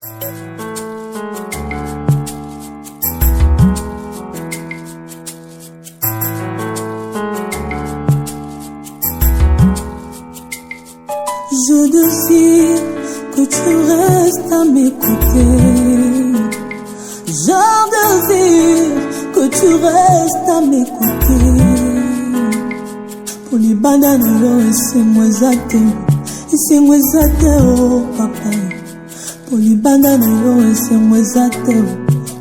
Je désire que tu restes à mes côtés. Je désire que tu restes à mes côtés. Pour les bananes, laissez-moi zater. Laissez-moi zater, oh papa. Pour les bananes, laissez-moi zater.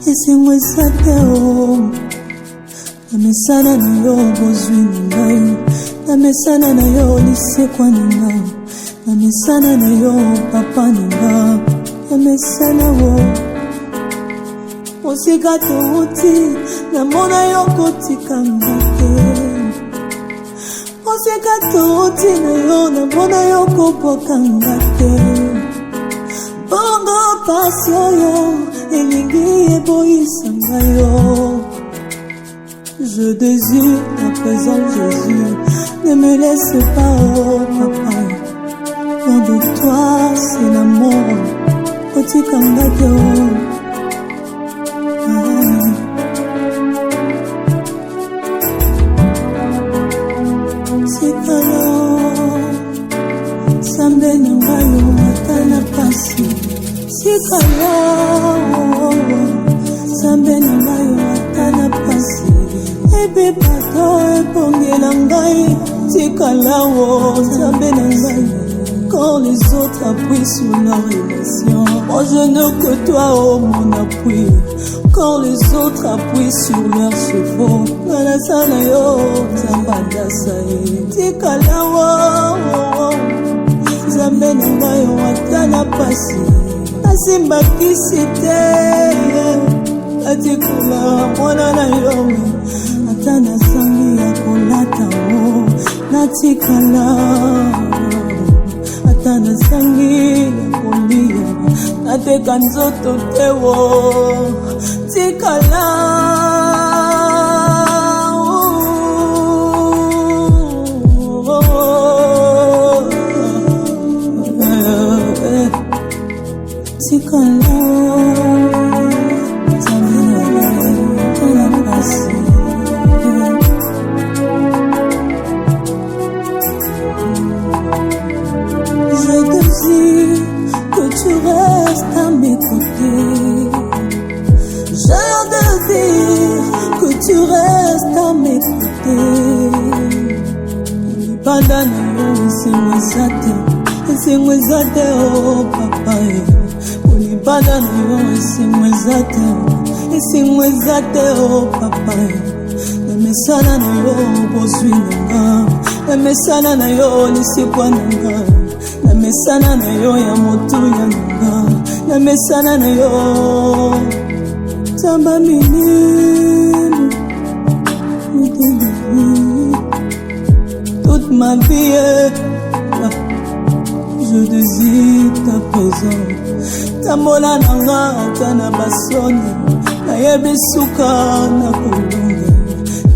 Laissez-moi zater, oh. Namesana na yo bozwi ngai. Namesana na yo lisekwa nanga. Namesana na yo papa nanga. Namesana wo Mosika touti namona yo kotikanga te. Mosika touti na yo namona yo kopokanga te. Bongo pasio yo elingi eboyisanga yo. Je désire ta présence, Jésus. Ne me laisse pas, oh papa. Loin de toi, c'est l'amour. Otikangate, Sikalo, Sambe Nangayo, Matana Pasi. Sikalo, Sambe Nangayo, Matana Pasi. Ebe pato epongela ngai tikalawo Nzambe na ngai. Quand les autres appuient sur la relation, moi je n'ai que toi, oh mon appui. Quand les autres appuient sur leurs chevaux, nalasana yo Nzambanda sae tikalawo Nzambe na ngai watana pasi nasimba kisite atikula mwana na yo. Atana sangi ya kolata wo natikala. Atana sangi ya kolia nateka nzoto te wo tikala. Tikala que tu restes à mes côtés. Je désire que tu restes à mes côtés. Libandana yo laissez-moi zater, oh papa. Libandana yo laissez-moi zater, oh papa. Namesana na yo bozwi nanga. Namesana na yo lisekwa nanga. Namesana na yo ya motu ya nanga. Namesana na yo Tamba minime. Toute ma vie je désire ta présence. Tambola nanga atana basoni nayebi suka na kolonga.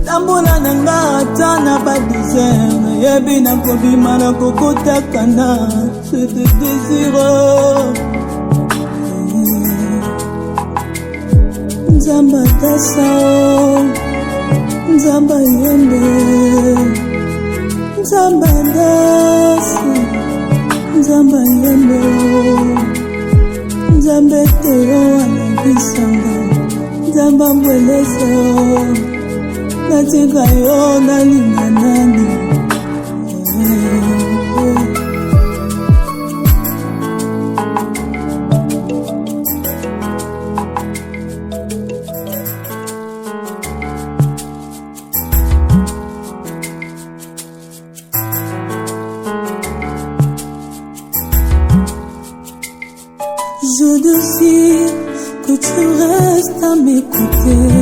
Tambola nanga atana ba désert nayebi na kobima na kokotakana. Je te désire Nzamba tasa Nzamba yembe Nzamba dasi Nzamba yembe Nzambe teo anabisanga. Nzamba mweleze natika yo nalinga nani. Je désire que tu restes à mes côtés.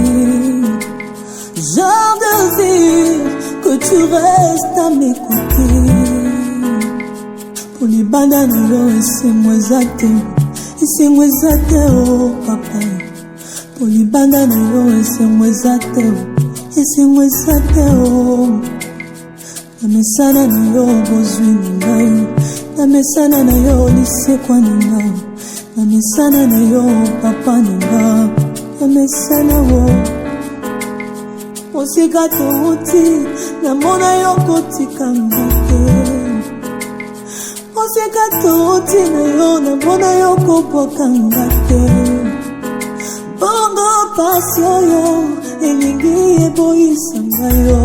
Je désire que tu restes à mes côtés. Pour les bananes, laissez-moi zater. Laissez-moi zater, oh papa. Pour les bananes, laissez-moi zater. Laissez-moi zater, oh. Namesana na yo bozwi ngai. Namesana na yo lisekwa nanga. namesana na yo papa nanga, namesana wo osika touti namona yo kotikanga te, osika touti na yo namona yo kopokanga te, bongo pasi oyo elingi eboyisanga yo.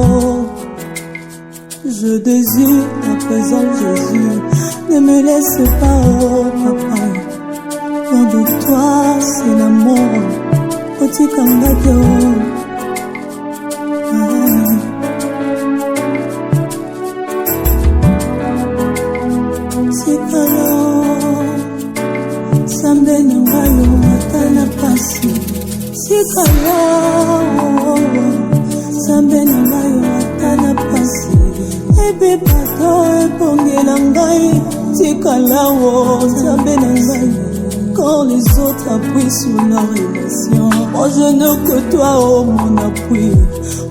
Je désire à présent Jésus, ne me laisse pas, oh papa. Loin de toi c'est la mort, otikanga te oh. Sikala sambe nanga yo atana pasi, sikala sambe nanga yo atana pasi, ebe bato ebongela ngai, sikala sambe nanga yo. Quand les autres appuient sur la relation, moi je ne que toi, oh mon appui.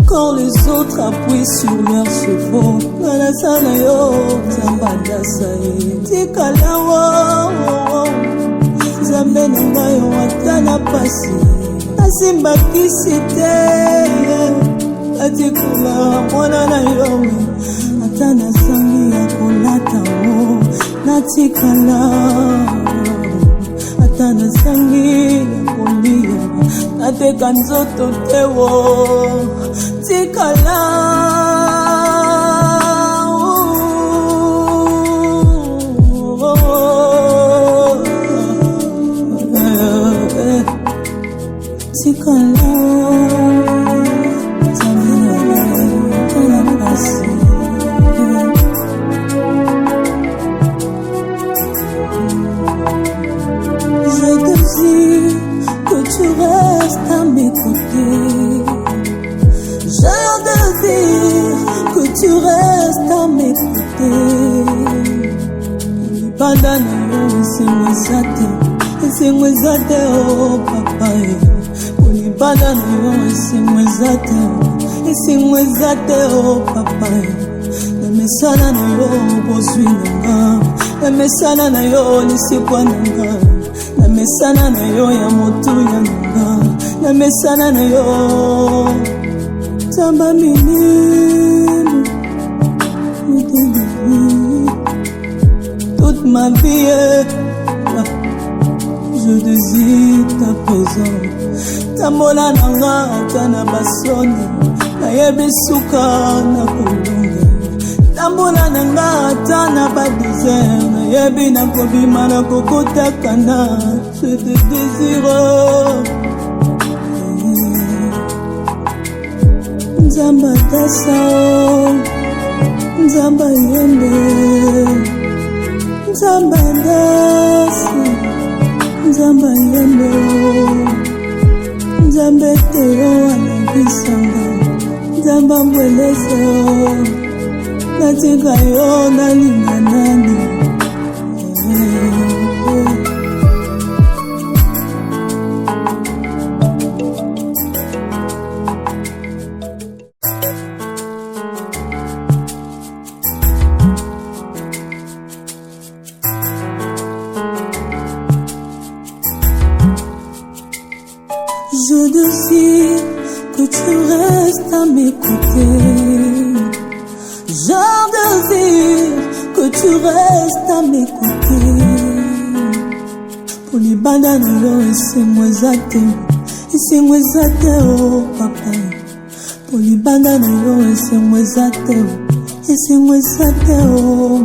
Quand les autres appuient sur leurs chevaux, la sana yo, zambada sae, tikala wo, zambe nanga yo atana pasi, asimba kisite, atikula mwana na yo, atana sangi ya kolata wo, natikala. Atana sangi ya kolia, nateka nzoto tewo, tikala. Tikala, que tu restes à mes côtés. J'ai de dire que tu restes à mes côtés. Libandana yo esemwezate oh papa. Libandana yo esemwezate oh papa. Namesana na yo bozwi nanga, namesana na yo lisikwa nanga, namesana na yo ya motu ya nanga, namesana na yo tamba minime, toute ma vie je désire ta présence. Tambola nanga atana basoni, nayebi suka na kolonga. Tambola nanga atana ba désert, nayebi na kobima na kokotakana. Je te désire, Nzamba tasa, Nzamba yende, Nzamba ndasi, Nzamba yende, Nzamba teo anabisanga, Nzamba mbweleze natika yo nalinga nani. Je désire que tu restes à mes côtés. Je désire que tu restes à mes côtés. Pour les bananes, esemwezate oh papa. Pour les bananes, esemwezate oh.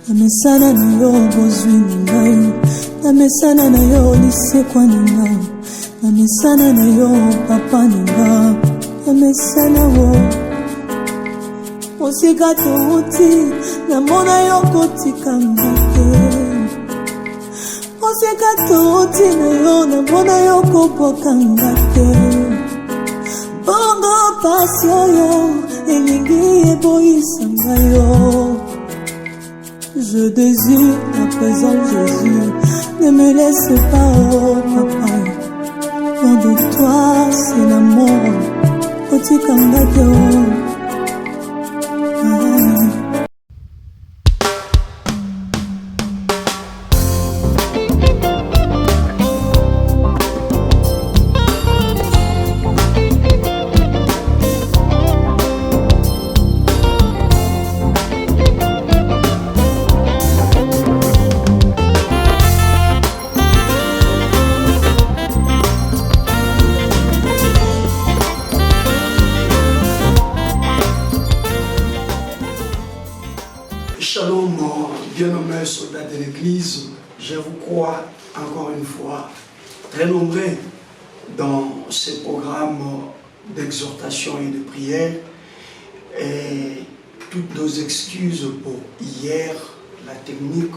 Namesana na yo bozwi nanga, namesana na yo lisekwa nanga, namesana na yo papa nanga, namesana wo osika touti namona yo kotikanga te, osika touti na yo namona yo kopokanga te, bongo pasi oyo elingi eboyisanga yo. Je désire à présent Jésus, ne me laisse pas oh papa. Loin de toi c'est la mort, otikanga te oh. je vous crois encore une fois très nombreux dans ces programmes d'exhortation et de prière. Et toutes nos excuses pour hier, la technique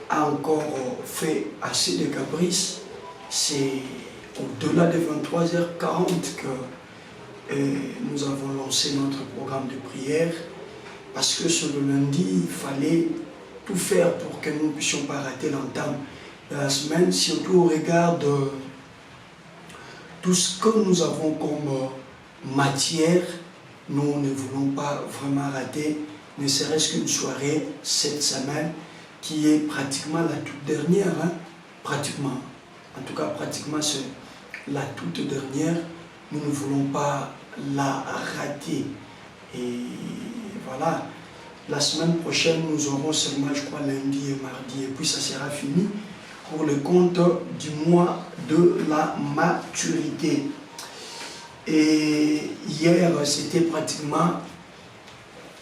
a encore fait assez de caprices. C'est au-delà de 23h40 que nous avons lancé notre programme de prière, parce que ce lundi, il fallait tout faire pour que nous ne puissions pas rater l'entame de la semaine, surtout au regard de tout ce que nous avons comme matière. Nous ne voulons pas vraiment rater, ne serait-ce qu'une soirée cette semaine, qui est pratiquement la toute dernière, hein? Pratiquement. En tout cas, pratiquement c'est la toute dernière. Nous ne voulons pas la rater. Et voilà, la semaine prochaine, nous aurons seulement, je crois, lundi et mardi. Et puis ça sera fini pour le compte du mois de la maturité. Et hier, c'était pratiquement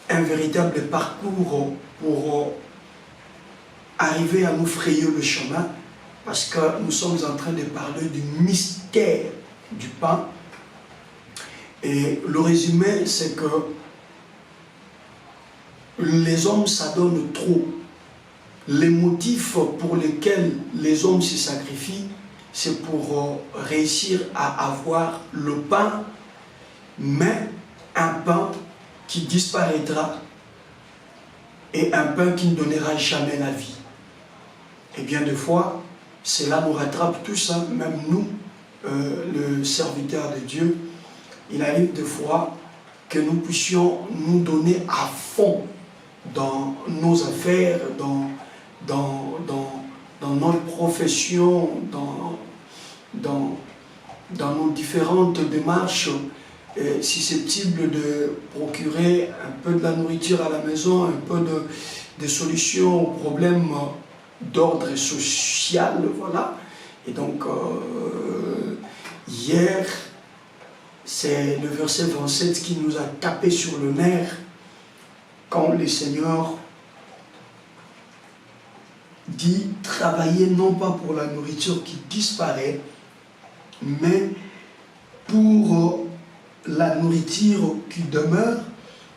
un véritable parcours pour arriver à nous frayer le chemin, parce que nous sommes en train de parler du mystère du pain. Et le résumé, c'est que les hommes s'adonnent trop. Les motifs pour lesquels les hommes se sacrifient, c'est pour réussir à avoir le pain, mais un pain qui disparaîtra et un pain qui ne donnera jamais la vie. Et bien des fois, cela nous rattrape tous, hein, même nous, le serviteur de Dieu. Il arrive des fois que nous puissions nous donner à fond dans nos affaires, dans notre profession, dans nos différentes démarches susceptibles de procurer un peu de la nourriture à la maison, un peu de solutions aux problèmes d'ordre social, voilà. Et donc, hier, c'est le verset 27 qui nous a tapé sur le nerf quand le Seigneur dit « Travaillez non pas pour la nourriture qui disparaît, mais pour la nourriture qui demeure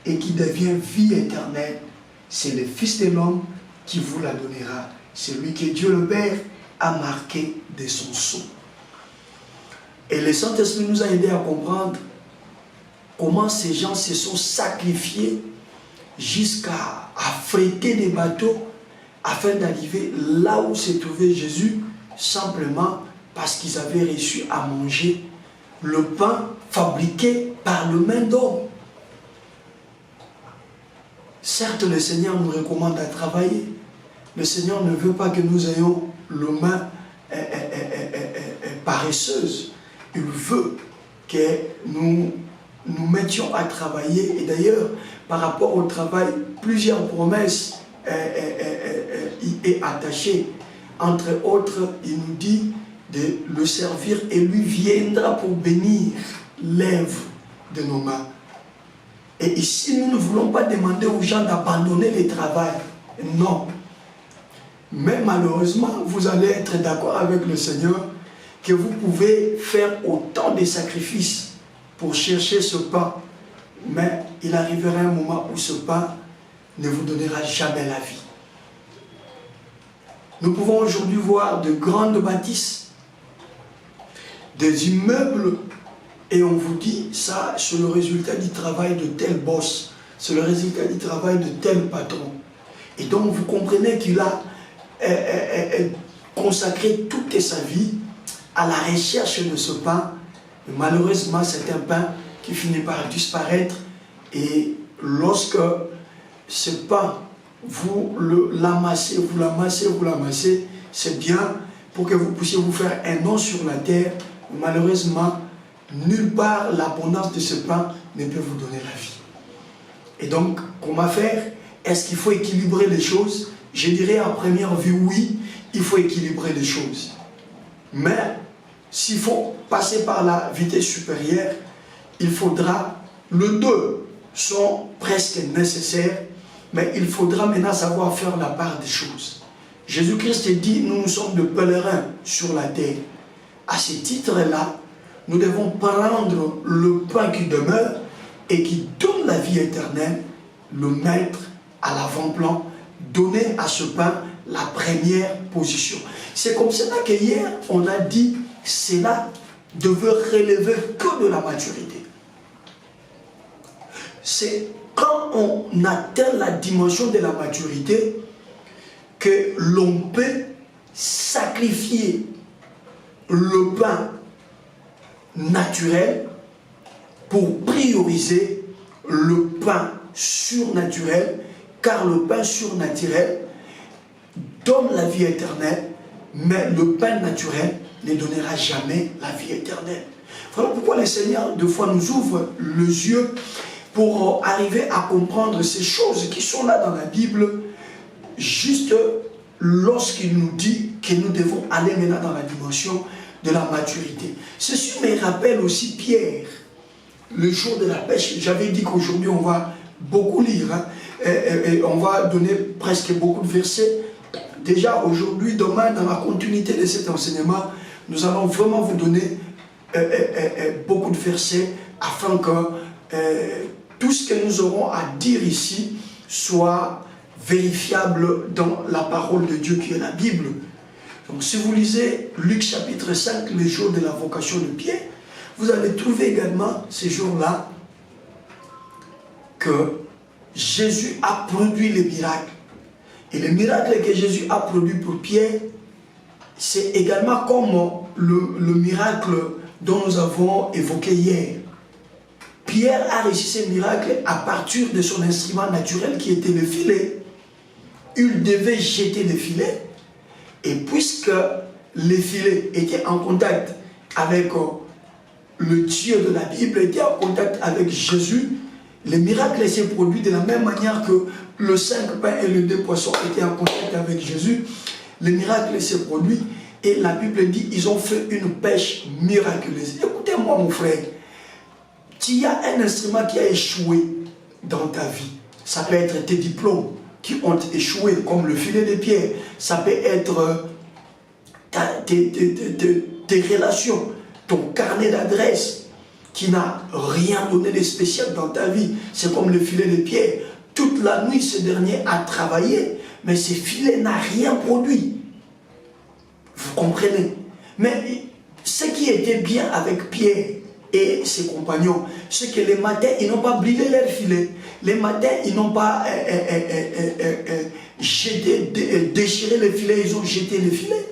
et qui devient vie éternelle. C'est le Fils de l'homme qui vous la donnera. C'est lui que Dieu le Père a marqué de son sceau. » Et le Saint-Esprit nous a aidés à comprendre comment ces gens se sont sacrifiés jusqu'à affréter des bateaux afin d'arriver là où se trouvait Jésus, simplement parce qu'ils avaient réussi à manger le pain fabriqué par le main d'homme. Certes, le Seigneur nous recommande à travailler. Le Seigneur ne veut pas que nous ayons les mains paresseuses. Il veut que nous nous mettions à travailler. Et d'ailleurs, par rapport au travail, plusieurs promesses y est attachées. Entre autres, il nous dit de le servir et lui viendra pour bénir l'œuvre de nos mains. Et ici, nous ne voulons pas demander aux gens d'abandonner le travail. Non. Mais malheureusement, vous allez être d'accord avec le Seigneur que vous pouvez faire autant de sacrifices pour chercher ce pain. Mais il arrivera un moment où ce pain ne vous donnera jamais la vie. Nous pouvons aujourd'hui voir de grandes bâtisses, des immeubles, et on vous dit, ça, c'est le résultat du travail de tel boss, c'est le résultat du travail de tel patron. Et donc, vous comprenez qu'il a consacré toute sa vie à la recherche de ce pain. Mais malheureusement, c'est un pain qui finit par disparaître. Et lorsque ce pain, vous l'amassez, vous l'amassez, vous l'amassez, c'est bien pour que vous puissiez vous faire un nom sur la terre. Malheureusement, nulle part l'abondance de ce pain ne peut vous donner la vie. Et donc, comment faire? Est-ce qu'il faut équilibrer les choses? Je dirais à première vue, oui, il faut équilibrer les choses. Mais s'il faut passer par la vitesse supérieure, il faudra, les deux sont presque nécessaires, mais il faudra maintenant savoir faire la part des choses. Jésus-Christ dit, nous sommes de pèlerins sur la terre. À ce titre-là, nous devons prendre le pain qui demeure et qui donne la vie éternelle, le mettre à l'avant-plan, donner à ce pain la première position. C'est comme cela qu'hier, on a dit, cela devait relever que de la maturité. C'est quand on atteint la dimension de la maturité que l'on peut sacrifier le pain naturel pour prioriser le pain surnaturel, car le pain surnaturel donne la vie éternelle, mais le pain naturel ne donnera jamais la vie éternelle. Voilà pourquoi le Seigneur, deux fois, nous ouvre les yeux pour arriver à comprendre ces choses qui sont là dans la Bible, juste lorsqu'il nous dit que nous devons aller maintenant dans la dimension de la maturité. Ceci me rappelle aussi Pierre, le jour de la pêche. J'avais dit qu'aujourd'hui on va beaucoup lire, hein, et on va donner presque beaucoup de versets. Déjà aujourd'hui, demain, dans la continuité de cet enseignement, nous allons vraiment vous donner beaucoup de versets afin que tout ce que nous aurons à dire ici soit vérifiable dans la parole de Dieu qui est la Bible. Donc si vous lisez Luc chapitre 5, le jour de la vocation de Pierre, vous allez trouver également ces jours-là que Jésus a produit les miracles. Et les miracles que Jésus a produits pour Pierre, c'est également comme le miracle dont nous avons évoqué hier. Pierre a réussi ces miracles à partir de son instrument naturel qui était le filet. Il devait jeter le filet, et puisque le filet était en contact avec le Dieu de la Bible, était en contact avec Jésus, le miracle s'est produit de la même manière que le 5 pains et les 2 poissons étaient en contact avec Jésus. Le miracle s'est produit et la Bible dit ils ont fait une pêche miraculeuse. Écoutez-moi mon frère, tu as un instrument qui a échoué dans ta vie. Ça peut être tes diplômes qui ont échoué, comme le filet de pierre. Ça peut être tes relations, ton carnet d'adresse qui n'a rien donné de spécial dans ta vie. C'est comme le filet de pierre. Toute la nuit, ce dernier a travaillé, mais ce filet n'a rien produit. Vous comprenez? Mais ce qui était bien avec Pierre et ses compagnons, c'est que les matins, ils n'ont pas brûlé leur filet. Les matins, ils n'ont pas déchiré le filet, ils ont jeté le filet.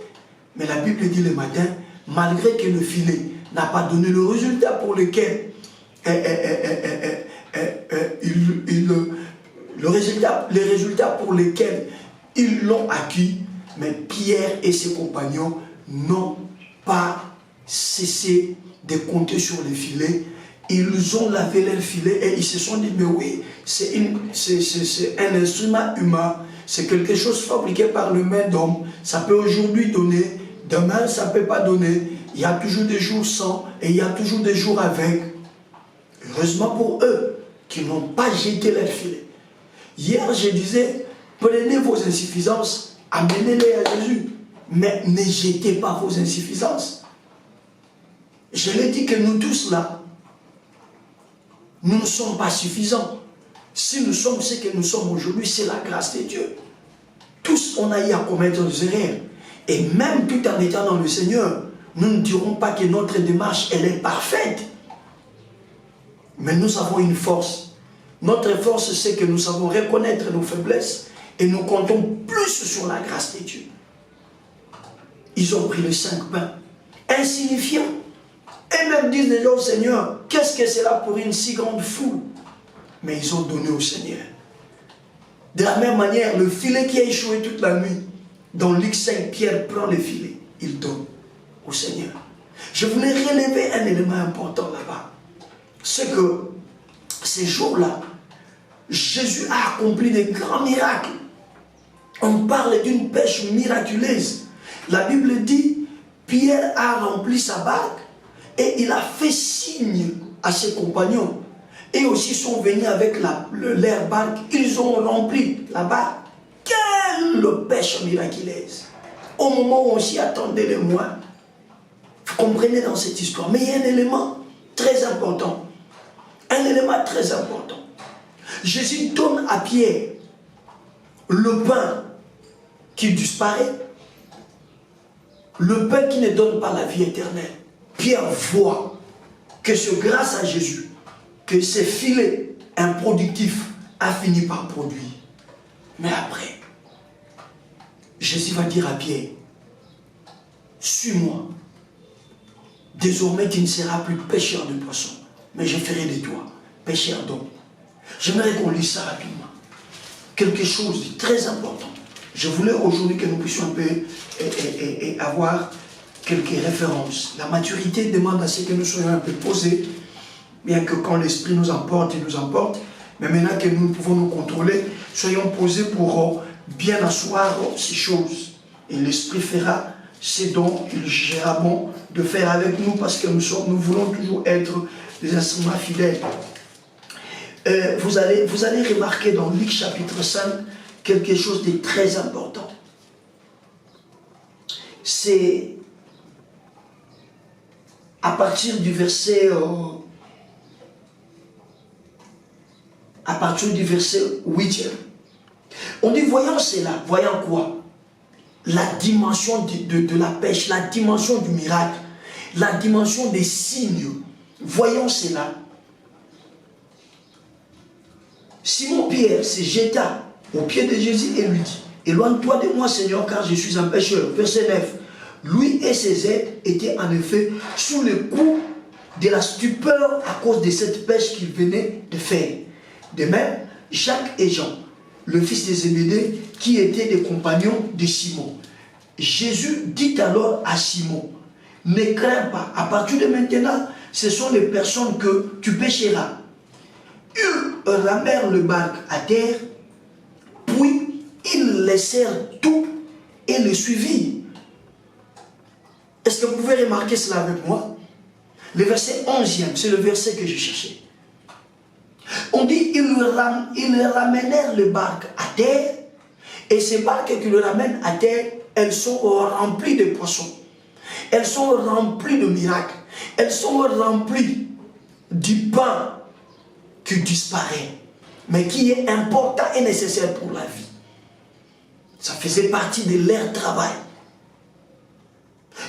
Mais la Bible dit le matin, malgré que le filet n'a pas donné le résultat pour lequel les résultats pour lesquels ils l'ont acquis, mais Pierre et ses compagnons n'ont pas cessé de compter sur les filets. Ils ont lavé leur filet et ils se sont dit, mais oui, c'est un instrument humain, c'est quelque chose fabriqué par le main d'homme. Ça peut aujourd'hui donner, demain ça ne peut pas donner. Il y a toujours des jours sans et il y a toujours des jours avec. Heureusement pour eux qui n'ont pas jeté leur filet. Hier, je disais, prenez vos insuffisances, amenez-les à Jésus, mais ne jetez pas vos insuffisances. Je l'ai dit que nous tous là, nous ne sommes pas suffisants. Si nous sommes ce que nous sommes aujourd'hui, c'est la grâce de Dieu. Tous, on a eu à commettre des erreurs. Et même tout en étant dans le Seigneur, nous ne dirons pas que notre démarche, elle est parfaite. Mais nous avons une force. Notre force, c'est que nous savons reconnaître nos faiblesses et nous comptons plus sur la grâce de Dieu. Ils ont pris les 5 pains, insignifiants. Et même disent les gens au Seigneur, qu'est-ce que c'est là pour une si grande foule? Mais ils ont donné au Seigneur. De la même manière, le filet qui a échoué toute la nuit, dans Luc 5, Pierre prend le filet, il donne au Seigneur. Je voulais relever un élément important là-bas. C'est que ces jours-là, Jésus a accompli des grands miracles. On parle d'une pêche miraculeuse. La Bible dit, Pierre a rempli sa barque et il a fait signe à ses compagnons. Et aussi sont venus avec leur barque. Ils ont rempli la barque. Quelle le pêche miraculeuse. Au moment où on s'y attendait le moins. Vous comprenez dans cette histoire. Mais il y a un élément très important. Un élément très important. Jésus donne à Pierre le pain qui disparaît. Le pain qui ne donne pas la vie éternelle. Pierre voit que c'est grâce à Jésus que ce filet improductif a fini par produire. Mais après, Jésus va dire à Pierre, suis-moi. Désormais, tu ne seras plus pêcheur de poissons, mais je ferai de toi pêcheur d'hommes. J'aimerais qu'on lise ça rapidement. Quelque chose de très important. Je voulais aujourd'hui que nous puissions un peu avoir quelques références. La maturité demande à ce que nous soyons un peu posés, bien que quand l'esprit nous emporte, il nous emporte. Mais maintenant que nous pouvons nous contrôler, soyons posés pour bien asseoir ces choses. Et l'esprit fera ce dont il jugera bon de faire avec nous, parce que nous voulons toujours être des instruments fidèles. Vous allez remarquer dans Luc chapitre 5 quelque chose de très important. C'est à partir du verset 8. On dit, voyons cela, voyons quoi? La dimension de la pêche, la dimension du miracle, la dimension des signes. Voyons cela. Simon-Pierre se jeta aux pieds de Jésus et lui dit, éloigne-toi de moi, Seigneur, car je suis un pécheur. Verset 9. Lui et ses aides étaient en effet sous le coup de la stupeur à cause de cette pêche qu'ils venaient de faire. De même, Jacques et Jean, le fils de Zébédée, qui étaient des compagnons de Simon. Jésus dit alors à Simon, ne crains pas, à partir de maintenant, ce sont les personnes que tu pêcheras. Ils ramèrent le barque à terre, puis ils laissèrent tout et le suivirent. Est-ce que vous pouvez remarquer cela avec moi? Le verset 11e, c'est le verset que je cherchais. On dit, ils ramenèrent le barque à terre, et ces barques qui le ramènent à terre, elles sont remplies de poissons. Elles sont remplies de miracles. Elles sont remplies du pain qui disparaît, mais qui est important et nécessaire pour la vie. Ça faisait partie de leur travail.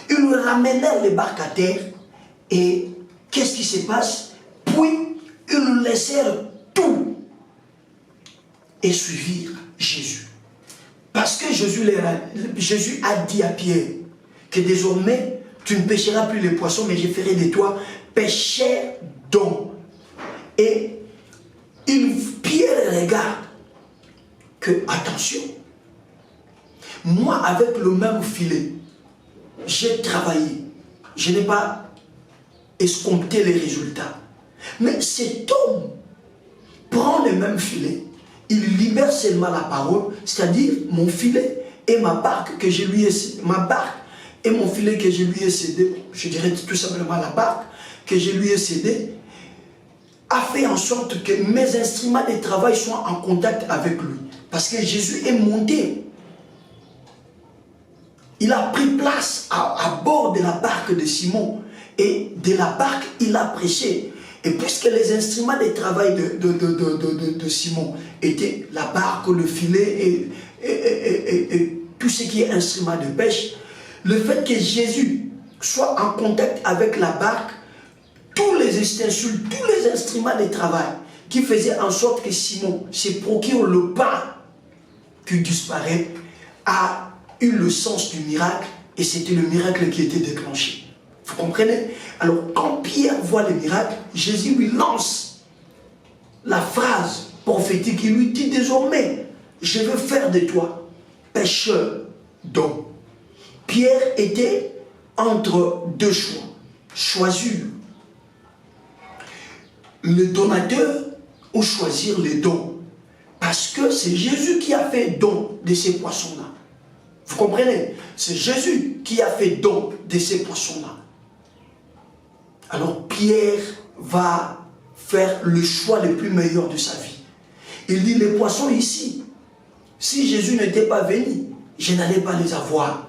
Ils ramenèrent les barques à terre, et qu'est-ce qui se passe? Puis, ils laissèrent tout et suivirent Jésus. Parce que Jésus a dit à Pierre que désormais, tu ne pêcheras plus les poissons, mais je ferai de toi pêcheur d'hommes. Et Pierre regarde que, attention, moi avec le même filet, j'ai travaillé, je n'ai pas escompté les résultats. Mais cet homme prend le même filet, il libère seulement la parole, c'est-à-dire mon filet et ma barque que je lui ai cédé, ma barque et mon filet que je lui ai cédé, je dirais tout simplement la barque que je lui ai cédé, a fait en sorte que mes instruments de travail soient en contact avec lui. Parce que Jésus est monté. Il a pris place à bord de la barque de Simon. Et de la barque, il a prêché. Et puisque les instruments de travail de Simon étaient la barque, le filet et tout ce qui est instrument de pêche, le fait que Jésus soit en contact avec la barque, tous les ustensiles, tous les instruments de travail qui faisaient en sorte que Simon se procure le pain qui disparaît, a eu le sens du miracle, et c'était le miracle qui était déclenché. Vous comprenez? Alors quand Pierre voit le miracle, Jésus lui lance la phrase prophétique, il lui dit désormais, je veux faire de toi pêcheur d'hommes. Pierre était entre deux choix. Choisir le donateur ou choisir les dons. Parce que c'est Jésus qui a fait don de ces poissons-là. Vous comprenez? C'est Jésus qui a fait don de ces poissons-là. Alors Pierre va faire le choix le plus meilleur de sa vie. Il dit, les poissons ici, Si Jésus n'était pas venu, je n'allais pas les avoir.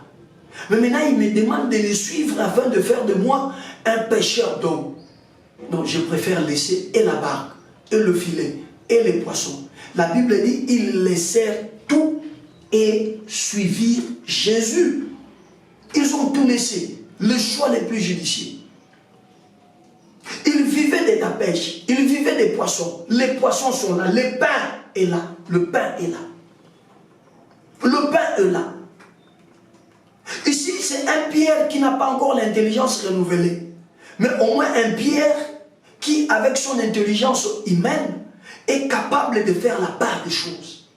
Mais maintenant, il me demande de les suivre afin de faire de moi un pêcheur d'hommes. Non, je préfère laisser et la barque, et le filet, et les poissons. La Bible dit, ils laissèrent tout et suivirent Jésus. Ils ont tout laissé, le choix le plus judicieux. Ils vivaient de la pêche, ils vivaient des poissons. Les poissons sont là, le pain est là, le pain est là. Le pain est là. Ici, c'est un Pierre qui n'a pas encore l'intelligence renouvelée. Mais au moins un Pierre qui, avec son intelligence humaine, est capable de faire la part des choses.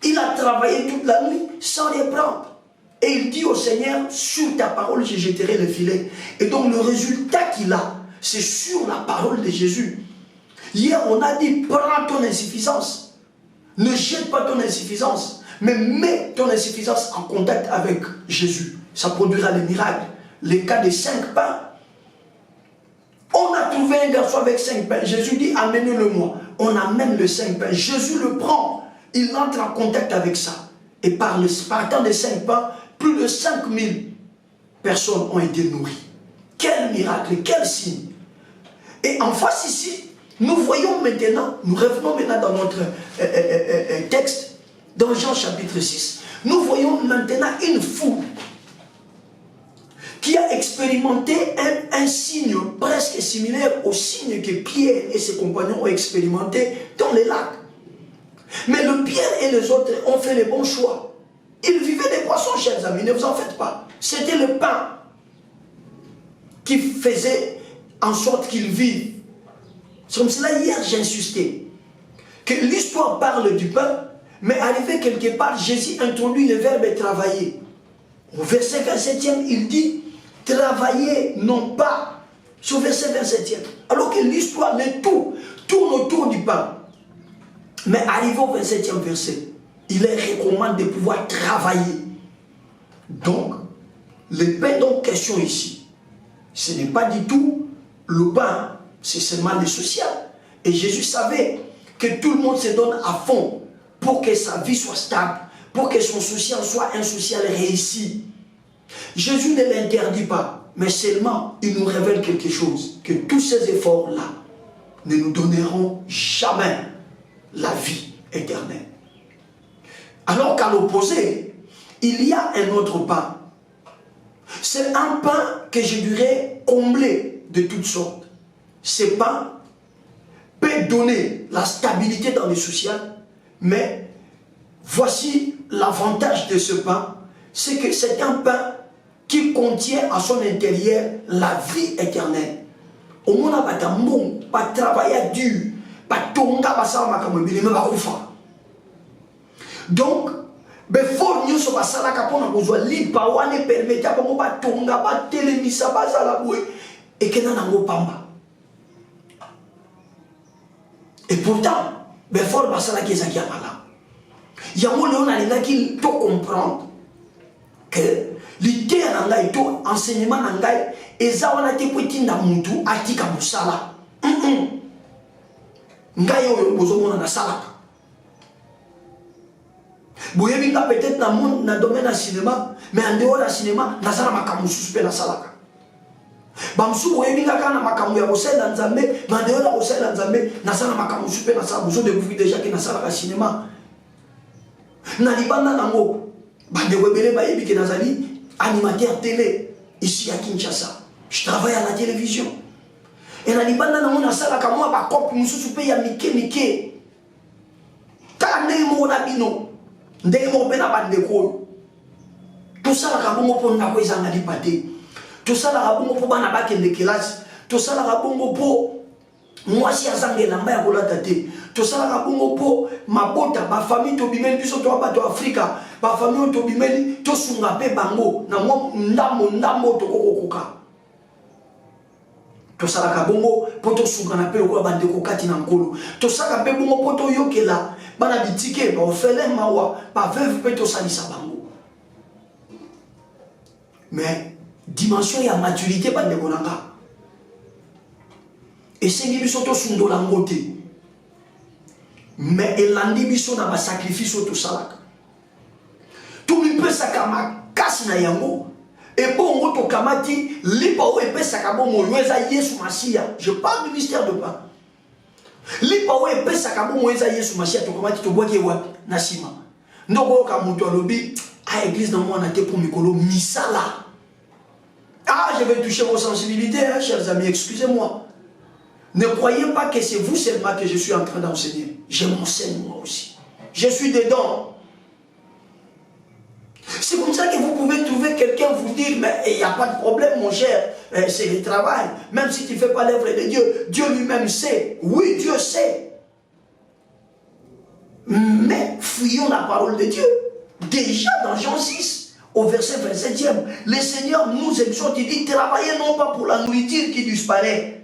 Il a travaillé toute la nuit sans les prendre. Et il dit au Seigneur, sur ta parole, je jetterai le filet. Et donc le résultat qu'il a, c'est sur la parole de Jésus. Hier, on a dit, prends ton insuffisance. Ne jette pas ton insuffisance, mais mets ton insuffisance en contact avec Jésus. Ça produira des miracles. Les cas des 5 pains. On a trouvé un garçon avec 5 pains. Jésus dit, amenez-le-moi. On amène le 5 pains. Jésus le prend. Il entre en contact avec ça. Et par temps des 5 pains, plus de 5000 personnes ont été nourries. Quel miracle, quel signe. Et en face ici, nous voyons maintenant, nous revenons maintenant dans notre texte, dans Jean chapitre 6, nous voyons maintenant une foule qui a expérimenté un signe presque similaire au signe que Pierre et ses compagnons ont expérimenté dans les lacs. Mais le Pierre et les autres ont fait les bons choix. Ils vivaient des poissons, chers amis, ne vous en faites pas. C'était le pain qui faisait en sorte qu'ils vivent. C'est comme cela, hier, j'ai insisté que l'histoire parle du pain, mais arrivé quelque part, Jésus introduit le verbe travailler. Au verset 27e, il dit travailler non pas. C'est au verset 27e. Alors que l'histoire, le tout, tourne autour du pain. Mais arrivé au 27e verset, il leur recommande de pouvoir travailler. Donc, le pain dont question ici, ce n'est pas du tout le pain, c'est seulement le social. Et Jésus savait que tout le monde se donne à fond pour que sa vie soit stable, pour que son social soit un social réussi. Jésus ne l'interdit pas, mais seulement il nous révèle quelque chose, que tous ces efforts-là ne nous donneront jamais la vie éternelle. Alors qu'à l'opposé, il y a un autre pain. C'est un pain que je dirais comblé de toutes sortes. Ce pain peut donner la stabilité dans le social, mais voici l'avantage de ce pain, c'est que c'est un pain qui contient à son intérieur la vie éternelle. Au monde n'a pas d'amour, pas de travail dur, pas de tonga, pas de. Donc, before nous sommes à la capone, nous avons libre, on ne permet pas de tonga, pas de télémisa, pas de la bouée, et que nous n'avons pas. Et pourtant, before basala qui est à Kiamala, il y a un moment qui peut comprendre que l'idée n'angai tout enseignement n'angai et ça on a été petit na muntu atika musala. Ngai yo bozomo na sala. Boyebinga peut-être dans monde na domaine du cinéma, mais en dehors du cinéma, na sala makamu suspect na salaka. Bamsu boyebinga kana makamu ya bosela nzambe, mais en dehors de bosela nzambe, na sala makamu suspect na sala. Vous découvrir déjà que na sala ka cinéma. Na libanda nango, bande webele bayebi ke nazali animateur télé ici à Kinshasa. Je travaille à la télévision. Et na libanda nango na sala ka moi ba cop mususu pe ya mike. Ta ndenge mo na bino. Ndenge mo pe na bande ko. Tout ça la ka bongo po na ko ezanga di pate. Tout ça la ka bongo po bana ba kende classe. Tout ça la ka bongo po moi si azange lamba ya kolata te. Tout ça la ka bongo po mabota ba famille to bimeli biso to ba to Afrika. Ba famille to bimeli to sunga pe bango na mo ndambo to kokokoka. To sala ka bongo poto sunga na pe ko bande ko kati na nkolo. To sala pe bongo poto yokela bana bitike ba ofele mawa ba veuve pe to salisa bango. Mais dimension ya maturité bande konanga. Et c'est biso to sundo la ngote. Mais il a dit que dans le sacrifice tout ça. Tout le monde ça kama kasi na yango. Et bon, on to kamati lipa epé ça kama moyeza Yesu Masia. Je parle du mystère de pain. Lipa epé ça kama moyeza Yesu Masia to kamati to boki wapi na sima. Ndoko ka mutu alobi à église dans moi na te pour mikolo misala. Ah, je vais toucher vos sensibilités, hein, chers amis, excusez-moi. Ne croyez pas que c'est vous seulement que je suis en train d'enseigner. Je m'enseigne moi aussi. Je suis dedans. C'est comme ça que vous pouvez trouver quelqu'un vous dire, mais il n'y a pas de problème mon cher, c'est le travail. Même si tu ne fais pas l'œuvre de Dieu, Dieu lui-même sait. Oui, Dieu sait. Mais fouillons la parole de Dieu. Déjà dans Jean 6. Au verset 27e, le Seigneur nous exhorte, il dit, travaillez non pas pour la nourriture qui disparaît,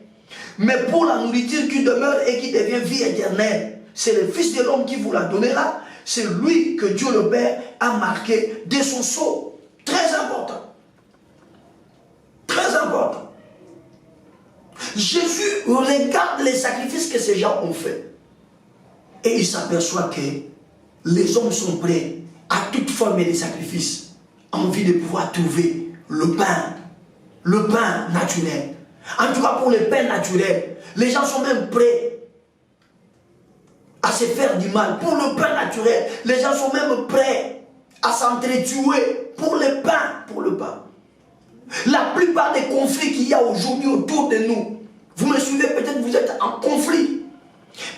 mais pour la nourriture qui demeure et qui devient vie éternelle. C'est le Fils de l'homme qui vous la donnera, c'est lui que Dieu le Père a marqué de son sceau. Très important. Très important. Jésus regarde les sacrifices que ces gens ont fait. Et il s'aperçoit que les hommes sont prêts à toute forme de sacrifice. Envie de pouvoir trouver le pain naturel. En tout cas pour le pain naturel, les gens sont même prêts à se faire du mal. Pour le pain naturel, les gens sont même prêts à s'entretuer pour le pain. La plupart des conflits qu'il y a aujourd'hui autour de nous, vous me suivez, peut-être vous êtes en conflit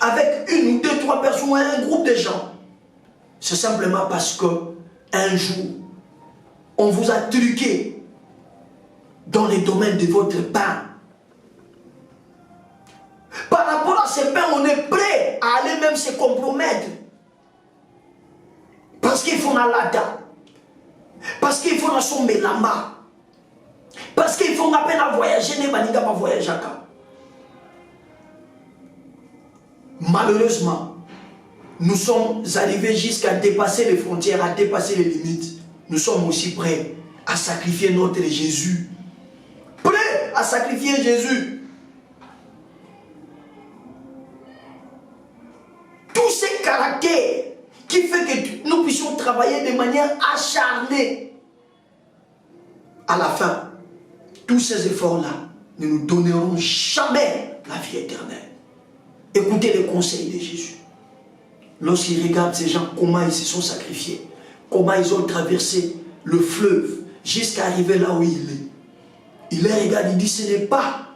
avec une ou deux, trois personnes, un groupe de gens. C'est simplement parce que un jour, on vous a truqué dans les domaines de votre pain. Par rapport à ces pains, on est prêt à aller même se compromettre. Parce qu'il faut la lada. Parce qu'il faut la sombe lama. Parce qu'il faut à peine à voyager, ne pas pas voyager. Malheureusement, nous sommes arrivés jusqu'à dépasser les frontières, à dépasser les limites. Nous sommes aussi prêts à sacrifier notre Jésus. Prêts à sacrifier Jésus. Tous ces caractères qui font que nous puissions travailler de manière acharnée. À la fin, tous ces efforts-là ne nous donneront jamais la vie éternelle. Écoutez les conseils de Jésus. Lorsqu'il regarde ces gens, comment ils se sont sacrifiés. Comment ils ont traversé le fleuve jusqu'à arriver là où il est. Il les regarde, il dit, ce n'est pas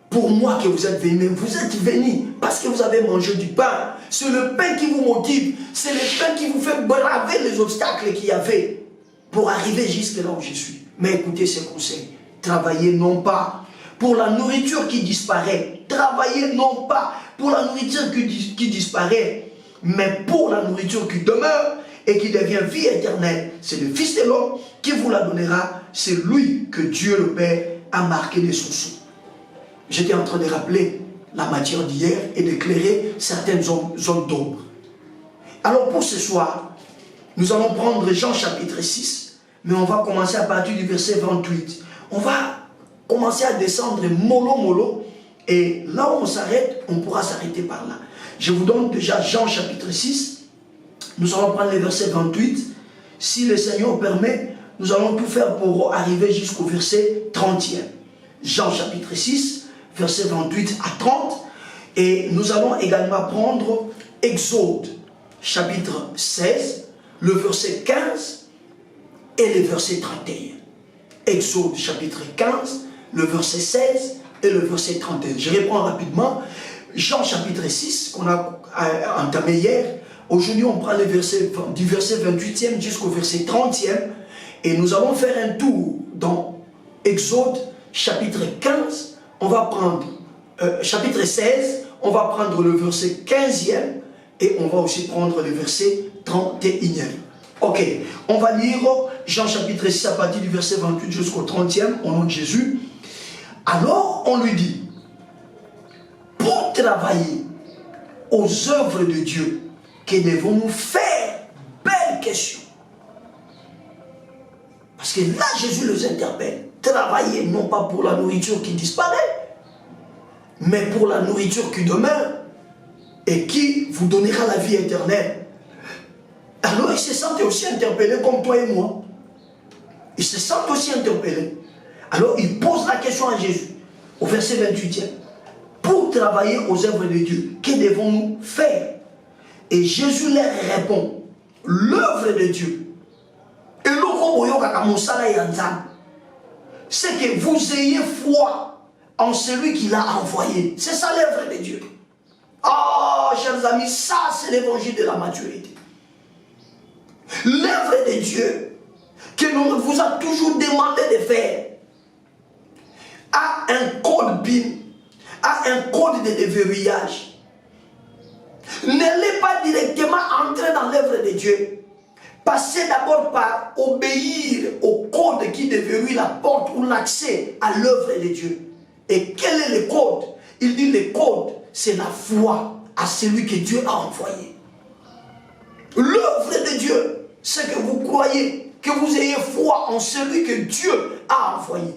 pour moi que vous êtes venus. Vous êtes venus parce que vous avez mangé du pain. C'est le pain qui vous motive. C'est le pain qui vous fait braver les obstacles qu'il y avait pour arriver jusque là où je suis. Mais écoutez ces conseils. Travaillez non pas pour la nourriture qui disparaît. Travaillez non pas pour la nourriture qui disparaît, mais pour la nourriture qui demeure et qui devient vie éternelle. C'est le Fils de l'homme qui vous la donnera. C'est lui que Dieu le Père a marqué de son sceau. J'étais en train de rappeler la matière d'hier et d'éclairer certaines zones d'ombre. Alors pour ce soir, nous allons prendre Jean chapitre 6, mais on va commencer à partir du verset 28. On va commencer à descendre mollo, et là où on s'arrête, on pourra s'arrêter par là. Je vous donne déjà Jean chapitre 6. Nous allons prendre le verset 28. Si le Seigneur permet, nous allons tout faire pour arriver jusqu'au verset 30e. Jean chapitre 6, verset 28 à 30. Et nous allons également prendre Exode chapitre 16, le verset 15 et le verset 31. Exode chapitre 15, le verset 16 et le verset 31. Je reprends rapidement. Jean chapitre 6, qu'on a entamé hier. Aujourd'hui, on prend les versets, du verset 28e jusqu'au verset 30e. Et nous allons faire un tour dans Exode chapitre 15. On va prendre chapitre 16. On va prendre le verset 15e. Et on va aussi prendre le verset 31e. Ok, on va lire Jean chapitre 6 à partir du verset 28 jusqu'au 30e au nom de Jésus. Alors on lui dit, pour travailler aux œuvres de Dieu, que devons-nous faire? Belle question. Parce que là Jésus les interpelle. Travailler non pas pour la nourriture qui disparaît, mais pour la nourriture qui demeure. et qui vous donnera la vie éternelle. Alors ils se sentent aussi interpellés comme toi et moi. Ils se sentent aussi interpellés. Alors ils posent la question à Jésus, au verset 28e. Pour travailler aux œuvres de Dieu, que devons-nous faire? Et Jésus leur répond, l'œuvre de Dieu, c'est que vous ayez foi en celui qui l'a envoyé. C'est ça l'œuvre de Dieu. Oh, chers amis, ça c'est l'évangile de la maturité. L'œuvre de Dieu que l'on vous a toujours demandé de faire a un code BIM, a un code de déverrouillage. N'allez pas directement entrer dans l'œuvre de Dieu. Passez d'abord par obéir au code qui déverrouille la porte ou l'accès à l'œuvre de Dieu. Et quel est le code? Il dit le code, c'est la foi à celui que Dieu a envoyé. L'œuvre de Dieu, c'est que vous croyez, que vous ayez foi en celui que Dieu a envoyé.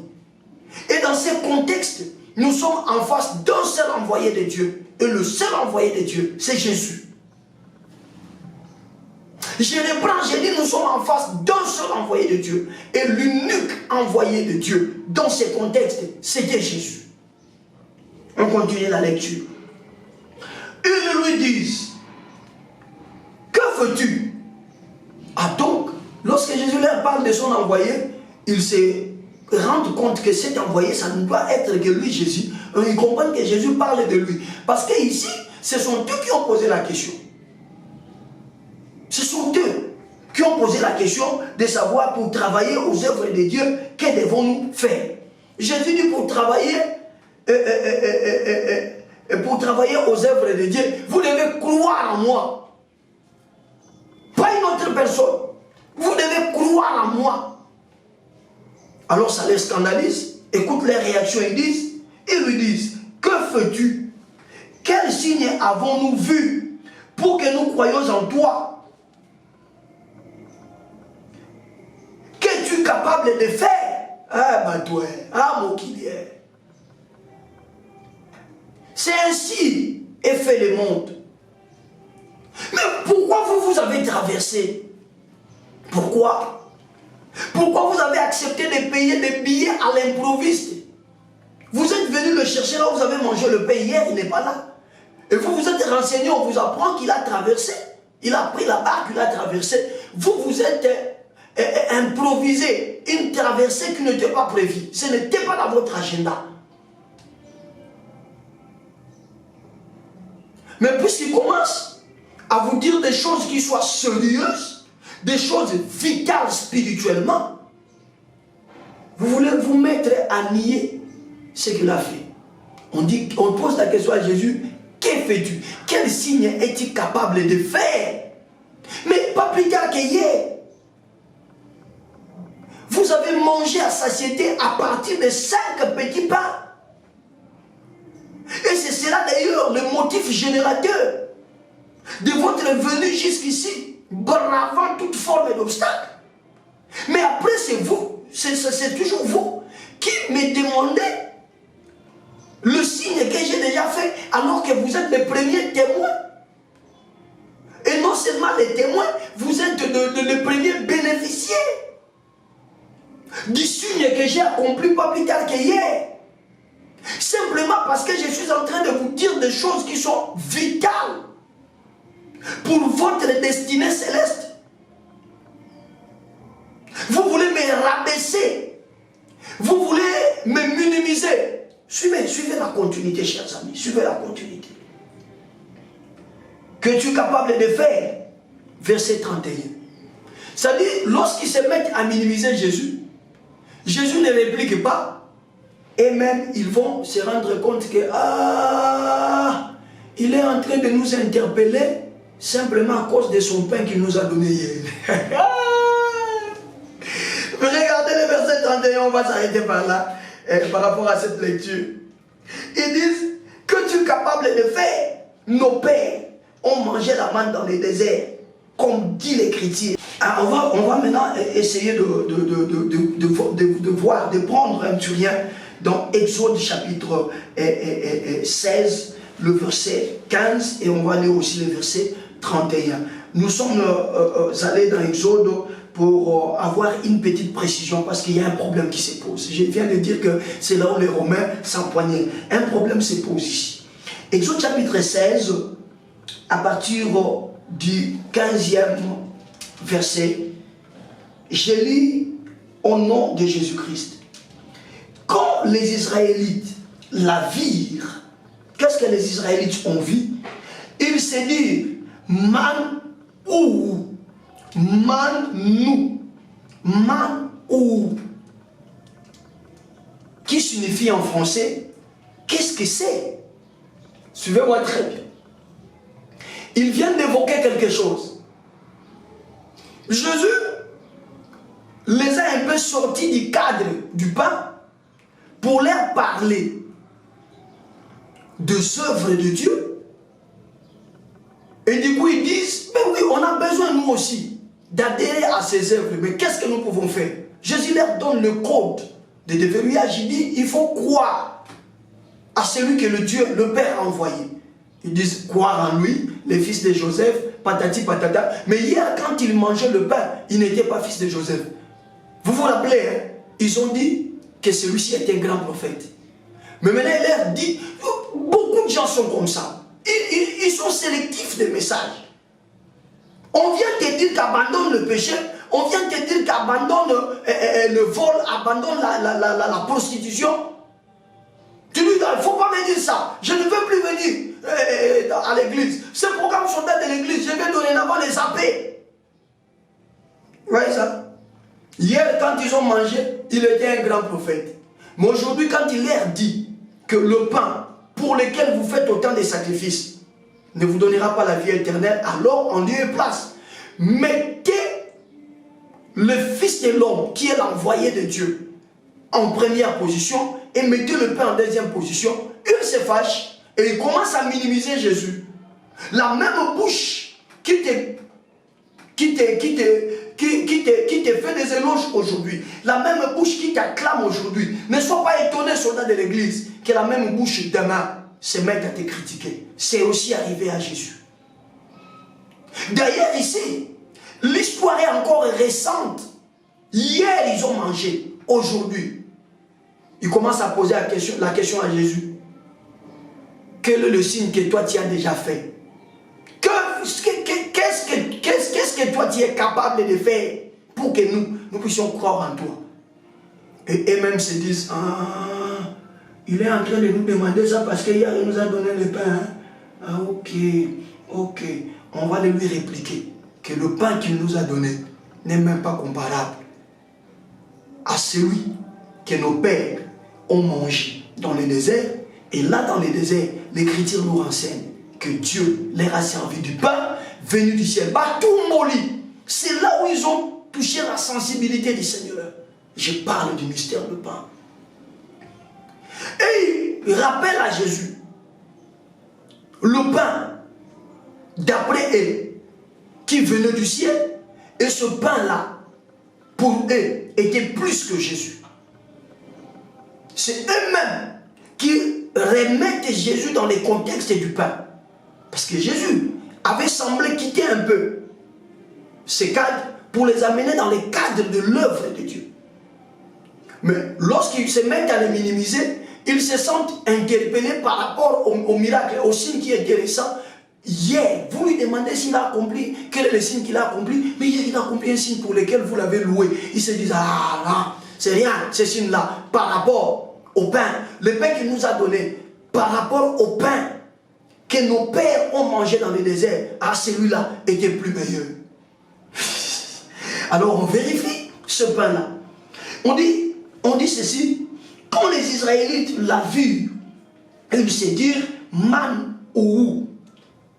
Et dans ce contexte, nous sommes en face d'un seul envoyé de Dieu. Et le seul envoyé de Dieu, c'est Jésus. Je reprends, je dis, nous sommes en face d'un seul envoyé de Dieu. Et l'unique envoyé de Dieu, dans ce contexte, c'était Jésus. On continue la lecture. Ils lui disent, que veux-tu? Ah donc, lorsque Jésus leur parle de son envoyé, ils se rendent compte que cet envoyé, ça ne doit être que lui, Jésus. Ils comprennent que Jésus parle de lui. Parce que ici, ce sont eux qui ont posé la question. Ce sont eux qui ont posé la question de savoir pour travailler aux œuvres de Dieu, que devons-nous faire? Jésus dit pour travailler aux œuvres de Dieu, vous devez croire en moi. Pas une autre personne. Vous devez croire en moi. Alors ça les scandalise. Écoute les réactions, ils lui disent, que fais-tu? Quel signe avons-nous vu pour que nous croyions en toi? Qu'es-tu capable de faire? Ah, bah toi, ah, mon kilier. C'est ainsi est fait le monde. Mais pourquoi vous avez traversé? Pourquoi? Pourquoi vous avez accepté de payer des billets à l'improviste? Vous êtes venu le chercher là où vous avez mangé le pain hier, il n'est pas là. Et vous vous êtes renseigné, on vous apprend qu'il a traversé. Il a pris la barque, il a traversé. Vous êtes improvisé une traversée qui n'était pas prévue. Ce n'était pas dans votre agenda. Mais puisqu'il commence à vous dire des choses qui soient sérieuses, des choses vitales spirituellement, vous voulez vous mettre à nier ce qu'il a fait. On pose la question à Jésus, que fais-tu? Quel signe es-tu capable de faire? Mais pas plus tard qu'hier. Vous avez mangé à satiété à partir de 5 petits pains. Et c'est cela d'ailleurs le motif générateur de votre venue jusqu'ici, bravant toute forme d'obstacle. Mais après c'est vous, c'est toujours vous qui me demandez le signe que j'ai déjà fait alors que vous êtes les premiers témoins. Et non seulement les témoins, vous êtes les premiers bénéficiaires du signe que j'ai accompli pas plus tard qu'hier. Simplement parce que je suis en train de vous dire des choses qui sont vitales pour votre destinée céleste. Vous voulez me rabaisser. Vous voulez me minimiser. Suivez la continuité, chers amis. Suivez la continuité. Que tu es capable de faire. Verset 31. Ça dit, lorsqu'ils se mettent à minimiser Jésus, Jésus ne réplique pas. Et même, ils vont se rendre compte que, il est en train de nous interpeller simplement à cause de son pain qu'il nous a donné hier. Regardez le verset 31, on va s'arrêter par là, par rapport à cette lecture. Ils disent, que tu es capable de faire? Nos pères ont mangé la manne dans le désert, comme dit l'Écriture. On va maintenant essayer de voir, de prendre un turien dans Exode chapitre 16, le verset 15 et on va lire aussi le verset 31. Nous sommes allés dans Exode pour avoir une petite précision parce qu'il y a un problème qui se pose. Je viens de dire que c'est là où les Romains s'empoignaient. Un problème se pose ici. Exode chapitre 16, à partir du 15e verset, je lis au nom de Jésus-Christ. Quand les Israélites la virent, qu'est-ce que les Israélites ont vu? Ils se disent, man ou, man nous, man ou, qui signifie en français, qu'est-ce que c'est? Suivez-moi très bien. Ils viennent d'évoquer quelque chose. Jésus les a un peu sortis du cadre du pain pour leur parler des œuvres de Dieu. Et du coup, ils disent, mais oui, on a besoin, nous aussi, d'adhérer à ces œuvres. Mais qu'est-ce que nous pouvons faire? Jésus leur donne le code de déverrouillage. Il dit, il faut croire à celui que le Père a envoyé. Ils disent, croire en lui, le fils de Joseph, patati patata. Mais hier, quand ils mangeaient le pain, il n'était pas fils de Joseph. Vous vous rappelez, hein? Ils ont dit que celui-ci était un grand prophète. Mais maintenant, il leur dit, beaucoup de gens sont comme ça. Ils sont sélectifs des messages. On vient te dire qu'abandonne le péché, on vient te dire qu'abandonne le vol, abandonne la prostitution. Tu dis, il ne faut pas me dire ça, je ne veux plus venir à l'église. Ces programmes sont dans l'église, je vais dorénavant les zapper. Vous voyez ça? Hier, quand ils ont mangé, il était un grand prophète. Mais aujourd'hui, quand il leur dit que le pain pour lequel vous faites autant de sacrifices ne vous donnera pas la vie éternelle, alors on lui place. Mettez le Fils de l'homme, qui est l'envoyé de Dieu, en première position, et mettez le pain en deuxième position. Il se fâche et il commence à minimiser Jésus. La même bouche qui te fait des éloges aujourd'hui, la même bouche qui t'acclame aujourd'hui, ne sois pas étonné, soldat de l'église, que la même bouche demain se mette à te critiquer. C'est aussi arrivé à Jésus. D'ailleurs ici, l'histoire est encore récente. Hier, ils ont mangé. Aujourd'hui, ils commencent à poser la question à Jésus. Quel est le signe que toi tu as déjà fait? Qu'est-ce que toi tu es capable de faire pour que nous puissions croire en toi? Et eux-mêmes se disent, ah, il est en train de nous demander ça parce qu'hier il nous a donné le pain. Hein? Ah, ok, on va lui répliquer que le pain qu'il nous a donné n'est même pas comparable à celui que nos pères ont mangé dans le désert. Et là, dans le désert, l'Écriture nous renseigne que Dieu leur a servi du pain venu du ciel. Tout molli. C'est là où ils ont touché la sensibilité du Seigneur. Je parle du mystère du pain. Et il rappelle à Jésus le pain d'après eux qui venait du ciel. Et ce pain-là, pour eux, était plus que Jésus. C'est eux-mêmes qui remettent Jésus dans le contexte du pain. Parce que Jésus avait semblé quitter un peu ces cadres pour les amener dans les cadres de l'œuvre de Dieu. Mais lorsqu'ils se mettent à les minimiser, ils se sentent interpellés par rapport au miracle, au signe qui est intéressant. Hier, vous lui demandez s'il a accompli, quel est le signe qu'il a accompli, mais hier il a accompli un signe pour lequel vous l'avez loué. Ils se disent, ah non, c'est rien, ce signe-là, par rapport au pain, le pain qu'il nous a donné, par rapport au pain que nos pères ont mangé dans le désert, ah celui-là était plus meilleur. Alors on vérifie ce pain-là. On dit ceci, quand les Israélites l'ont vu, ils se dirent man ou,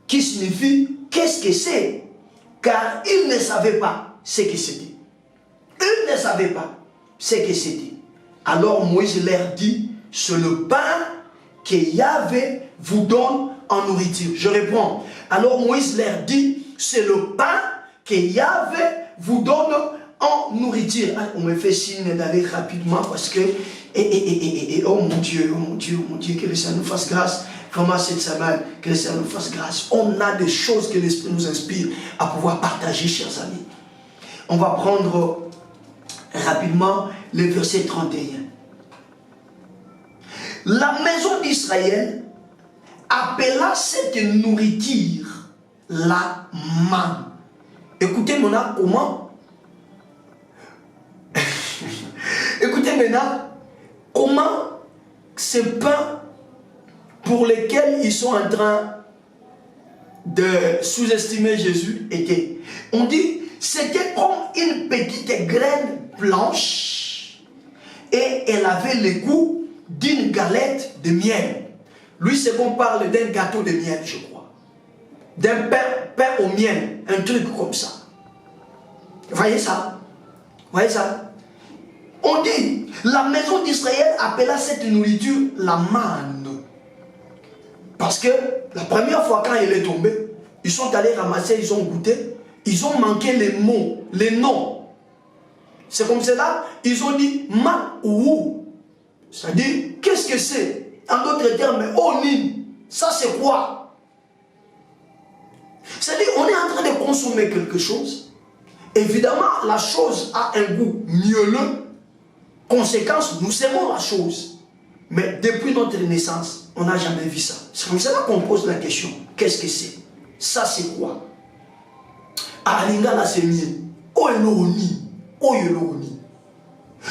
qui signifie qu'est-ce que c'est, car ils ne savaient pas ce que c'était. Ils ne savaient pas ce que c'était. Alors Moïse leur dit, c'est le pain que Yahvé vous donne en nourriture. Je réponds. Alors Moïse leur dit, c'est le pain que Yahvé vous donne en nourriture. Ah, on me fait signe d'aller rapidement parce que, oh mon Dieu, que le Seigneur nous fasse grâce. Vraiment cette semaine, que le Seigneur nous fasse grâce. On a des choses que l'Esprit nous inspire à pouvoir partager, chers amis. On va prendre rapidement le verset 31. La maison d'Israël appela cette nourriture la manne. Écoutez maintenant comment. Écoutez maintenant comment ce pain pour lequel ils sont en train de sous-estimer Jésus était. On dit c'était comme une petite graine blanche et elle avait le goût d'une galette de miel. Lui, c'est qu'on parle d'un gâteau de miel, je crois. D'un pain au miel, un truc comme ça. Vous voyez ça? Vous voyez ça? On dit, la maison d'Israël appela cette nourriture la manne. Parce que la première fois quand elle est tombée, ils sont allés ramasser, ils ont goûté, ils ont manqué les mots, les noms. C'est comme cela, ils ont dit man ou. C'est-à-dire, qu'est-ce que c'est? En d'autres termes, oni, ça c'est quoi? C'est-à-dire, on est en train de consommer quelque chose. Évidemment, la chose a un goût mielleux. Conséquence, nous aimons la chose. Mais depuis notre naissance, on n'a jamais vu ça. C'est comme cela qu'on pose la question. Qu'est-ce que c'est? Ça c'est quoi? Alinga la semie. Oh eloni. Oh eloni.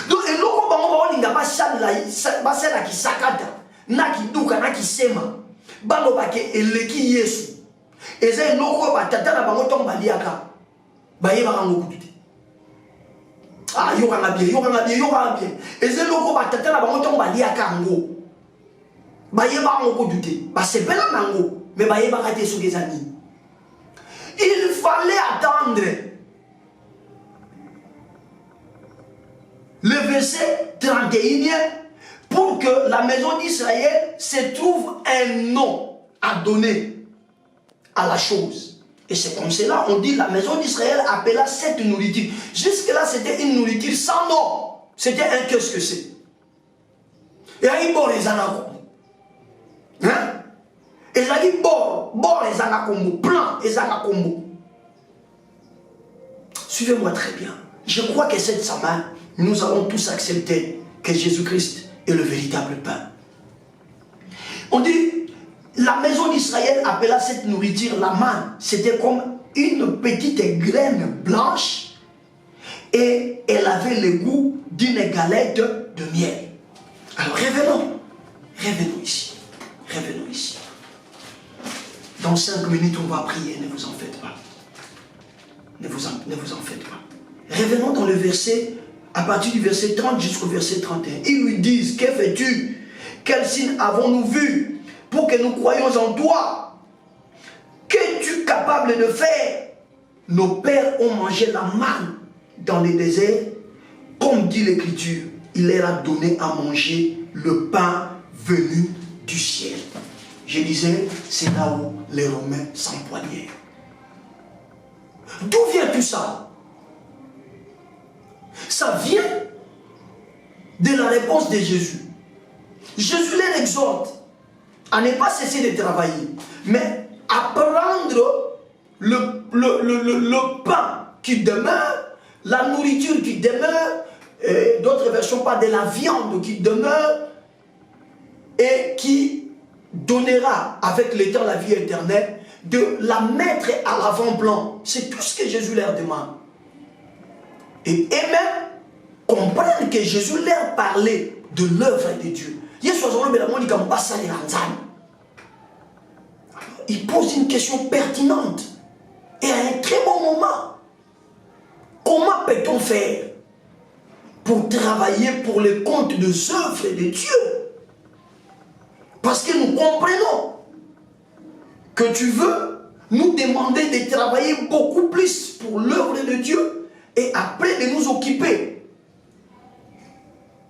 Donc, eloko bango balinga basala ki sakata. Na ki duka, na ki sema. Balo bake eleki Yesu. Eza eloko batata na bango tong baliaka. Baye barango kututi. Ah, yokanga bien. Eza eloko batata na bango tong baliaka ngo. Baye barango kututi. Basepela nango. Mais baye bakate sokezani. Il fallait attendre le verset 31 pour que la maison d'Israël se trouve un nom à donner à la chose. Et c'est comme cela, on dit la maison d'Israël appela cette nourriture. Jusque-là, c'était une nourriture sans nom. C'était un qu'est-ce que c'est. Et là, il bord les anakombo. Hein? Et là, il bord les anakombo, plan les anakombo. Suivez-moi très bien. Je crois que cette semaine, nous allons tous accepter que Jésus-Christ est le véritable pain. On dit, la maison d'Israël appela cette nourriture la manne. C'était comme une petite graine blanche et elle avait le goût d'une galette de miel. Alors revenons ici. Dans 5 minutes, on va prier, ne vous en faites pas. Ne vous en faites pas. Revenons dans le verset, à partir du verset 30 jusqu'au verset 31. Ils lui disent, que fais-tu? Quel signe avons-nous vu pour que nous croyions en toi? Qu'es-tu capable de faire? Nos pères ont mangé la manne dans les déserts. Comme dit l'Écriture, il leur a donné à manger le pain venu du ciel. Je disais, c'est là où les Romains s'empoignèrent. D'où vient tout ça? Ça vient de la réponse de Jésus. Jésus les exhorte à ne pas cesser de travailler, mais à prendre le pain qui demeure, la nourriture qui demeure, d'autres versions parlent de la viande qui demeure et qui donnera avec le temps la vie éternelle, de la mettre à l'avant-plan. C'est tout ce que Jésus leur demande. Et même comprendre que Jésus leur parlait de l'œuvre de Dieu. Il pose une question pertinente et à un très bon moment. Comment peut-on faire pour travailler pour le compte des œuvres de Dieu? Parce que nous comprenons que tu veux nous demander de travailler beaucoup plus pour l'œuvre de Dieu et après de nous occuper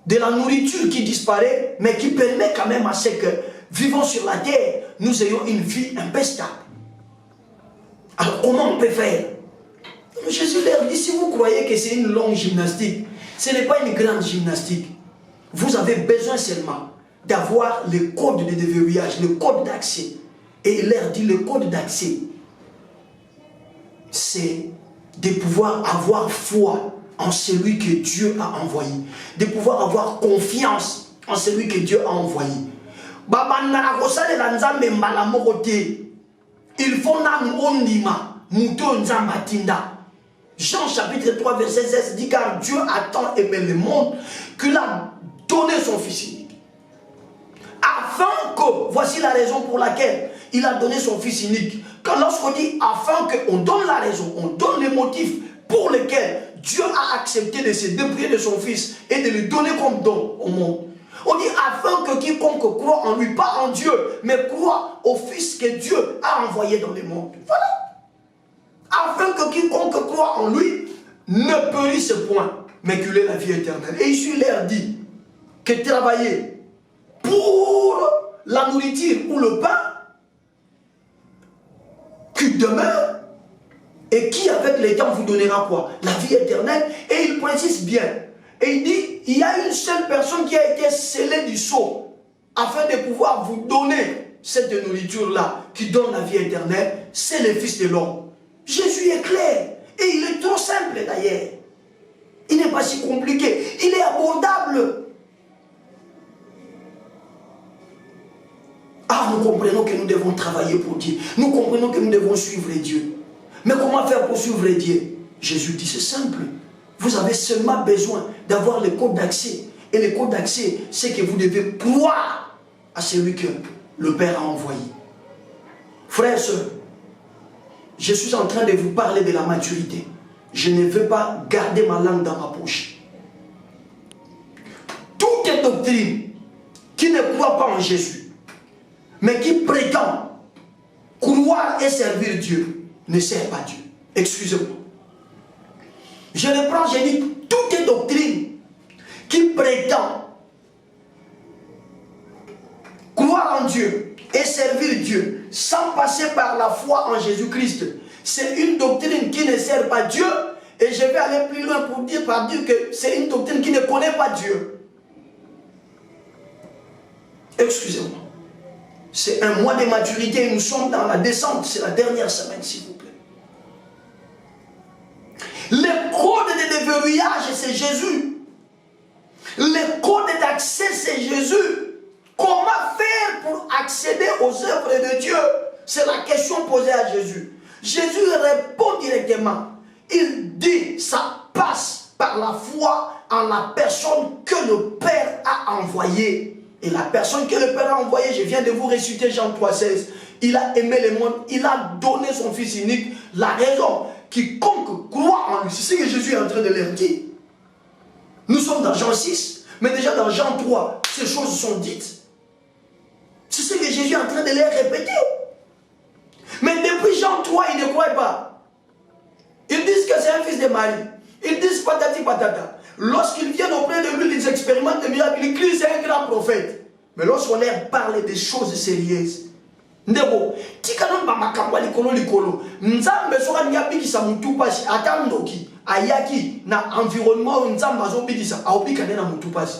de la nourriture qui disparaît, mais qui permet quand même à ce que, vivant sur la terre, nous ayons une vie un peu stable. Alors comment on peut faire? Jésus leur dit, si vous croyez que c'est une longue gymnastique, ce n'est pas une grande gymnastique. Vous avez besoin seulement d'avoir le code de déverrouillage, le code d'accès. Et il leur dit, le code d'accès, c'est de pouvoir avoir foi en celui que Dieu a envoyé, de pouvoir avoir confiance en celui que Dieu a envoyé. Il faut Jean chapitre 3 verset 16 dit, car Dieu a tant aimé le monde qu'il a donné son Fils unique. Afin que, voici la raison pour laquelle il a donné son Fils unique. Quand lorsqu'on dit afin qu'on donne la raison, on donne les motifs pour lesquels Dieu a accepté de se dépouiller de son Fils et de lui donner comme don au monde. On dit afin que quiconque croit en lui, pas en Dieu, mais croit au Fils que Dieu a envoyé dans le monde. Voilà. Afin que quiconque croit en lui ne périsse point, mais qu'il ait la vie éternelle. Et ici, il leur dit que travailler pour la nourriture ou le pain qui demeure et qui avec le temps vous donnera quoi? La vie éternelle. Et il précise bien. Et il dit, il y a une seule personne qui a été scellée du sceau afin de pouvoir vous donner cette nourriture-là qui donne la vie éternelle, c'est le Fils de l'homme. Jésus est clair et il est trop simple d'ailleurs. Il n'est pas si compliqué, il est abordable. Ah, nous comprenons que nous devons travailler pour Dieu. Nous comprenons que nous devons suivre Dieu. Mais comment faire pour suivre Dieu? Jésus dit, c'est simple. Vous avez seulement besoin d'avoir le code d'accès. Et le code d'accès, c'est que vous devez croire à celui que le Père a envoyé. Frères et sœurs, je suis en train de vous parler de la maturité. Je ne veux pas garder ma langue dans ma poche. Toute doctrine qui ne croit pas en Jésus, mais qui prétend croire et servir Dieu, ne sert pas Dieu. Excusez-moi. Je reprends, je dis, toute doctrine qui prétend croire en Dieu et servir Dieu sans passer par la foi en Jésus-Christ, c'est une doctrine qui ne sert pas Dieu. Et je vais aller plus loin pour dire que c'est une doctrine qui ne connaît pas Dieu. Excusez-moi. C'est un mois de maturité et nous sommes dans la descente. C'est la dernière semaine, s'il vous plaît. Le code de déverrouillage, c'est Jésus. Le code d'accès, c'est Jésus. Comment faire pour accéder aux œuvres de Dieu? C'est la question posée à Jésus. Jésus répond directement. Il dit, ça passe par la foi en la personne que le Père a envoyée. Et la personne que le Père a envoyée, je viens de vous réciter Jean 3,16. Il a aimé le monde, il a donné son Fils unique. La raison, quiconque croit en lui, c'est ce que Jésus est en train de leur dire. Nous sommes dans Jean 6, mais déjà dans Jean 3, ces choses sont dites. C'est ce que Jésus est en train de leur répéter. Mais depuis Jean 3, ils ne croient pas. Ils disent que c'est un fils de Marie. Ils disent patati patata. Lorsqu'ils viennent auprès de lui, ils expérimentent des miracles. Ils crient, c'est un grand prophète. Mais lorsqu'on leur parle des choses sérieuses, ndebo, tikanon ba makamwa likolo likolo. Nzambe soka nyabikisa mutu pasi atandoki ayaki na environnement nzambe azobikisa aobika na mutu pasi.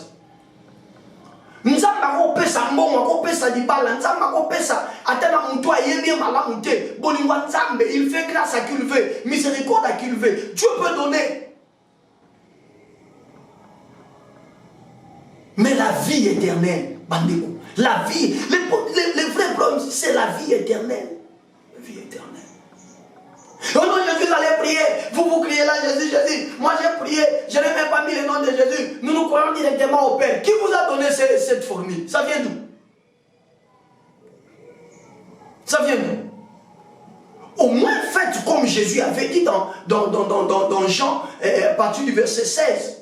Nzambe akopesa mbongo akopesa libala nzambe akopesa atana mutu ayebi malamu te bolingwa nzambe il fait grâce à qui il veut miséricorde à qui il veut. Dieu peut donner. Mais la vie éternelle, bandeko, la vie, les vrais problèmes, c'est la vie éternelle. La vie éternelle. Oh non, Jésus allait prier, vous criez là, Jésus, Jésus. Moi j'ai prié, je n'ai même pas mis le nom de Jésus. Nous nous croyons directement au Père. Qui vous a donné cette formule? Ça vient d'où? Ça vient d'où? Au moins faites comme Jésus avait dit dans Jean, à partir du verset 16.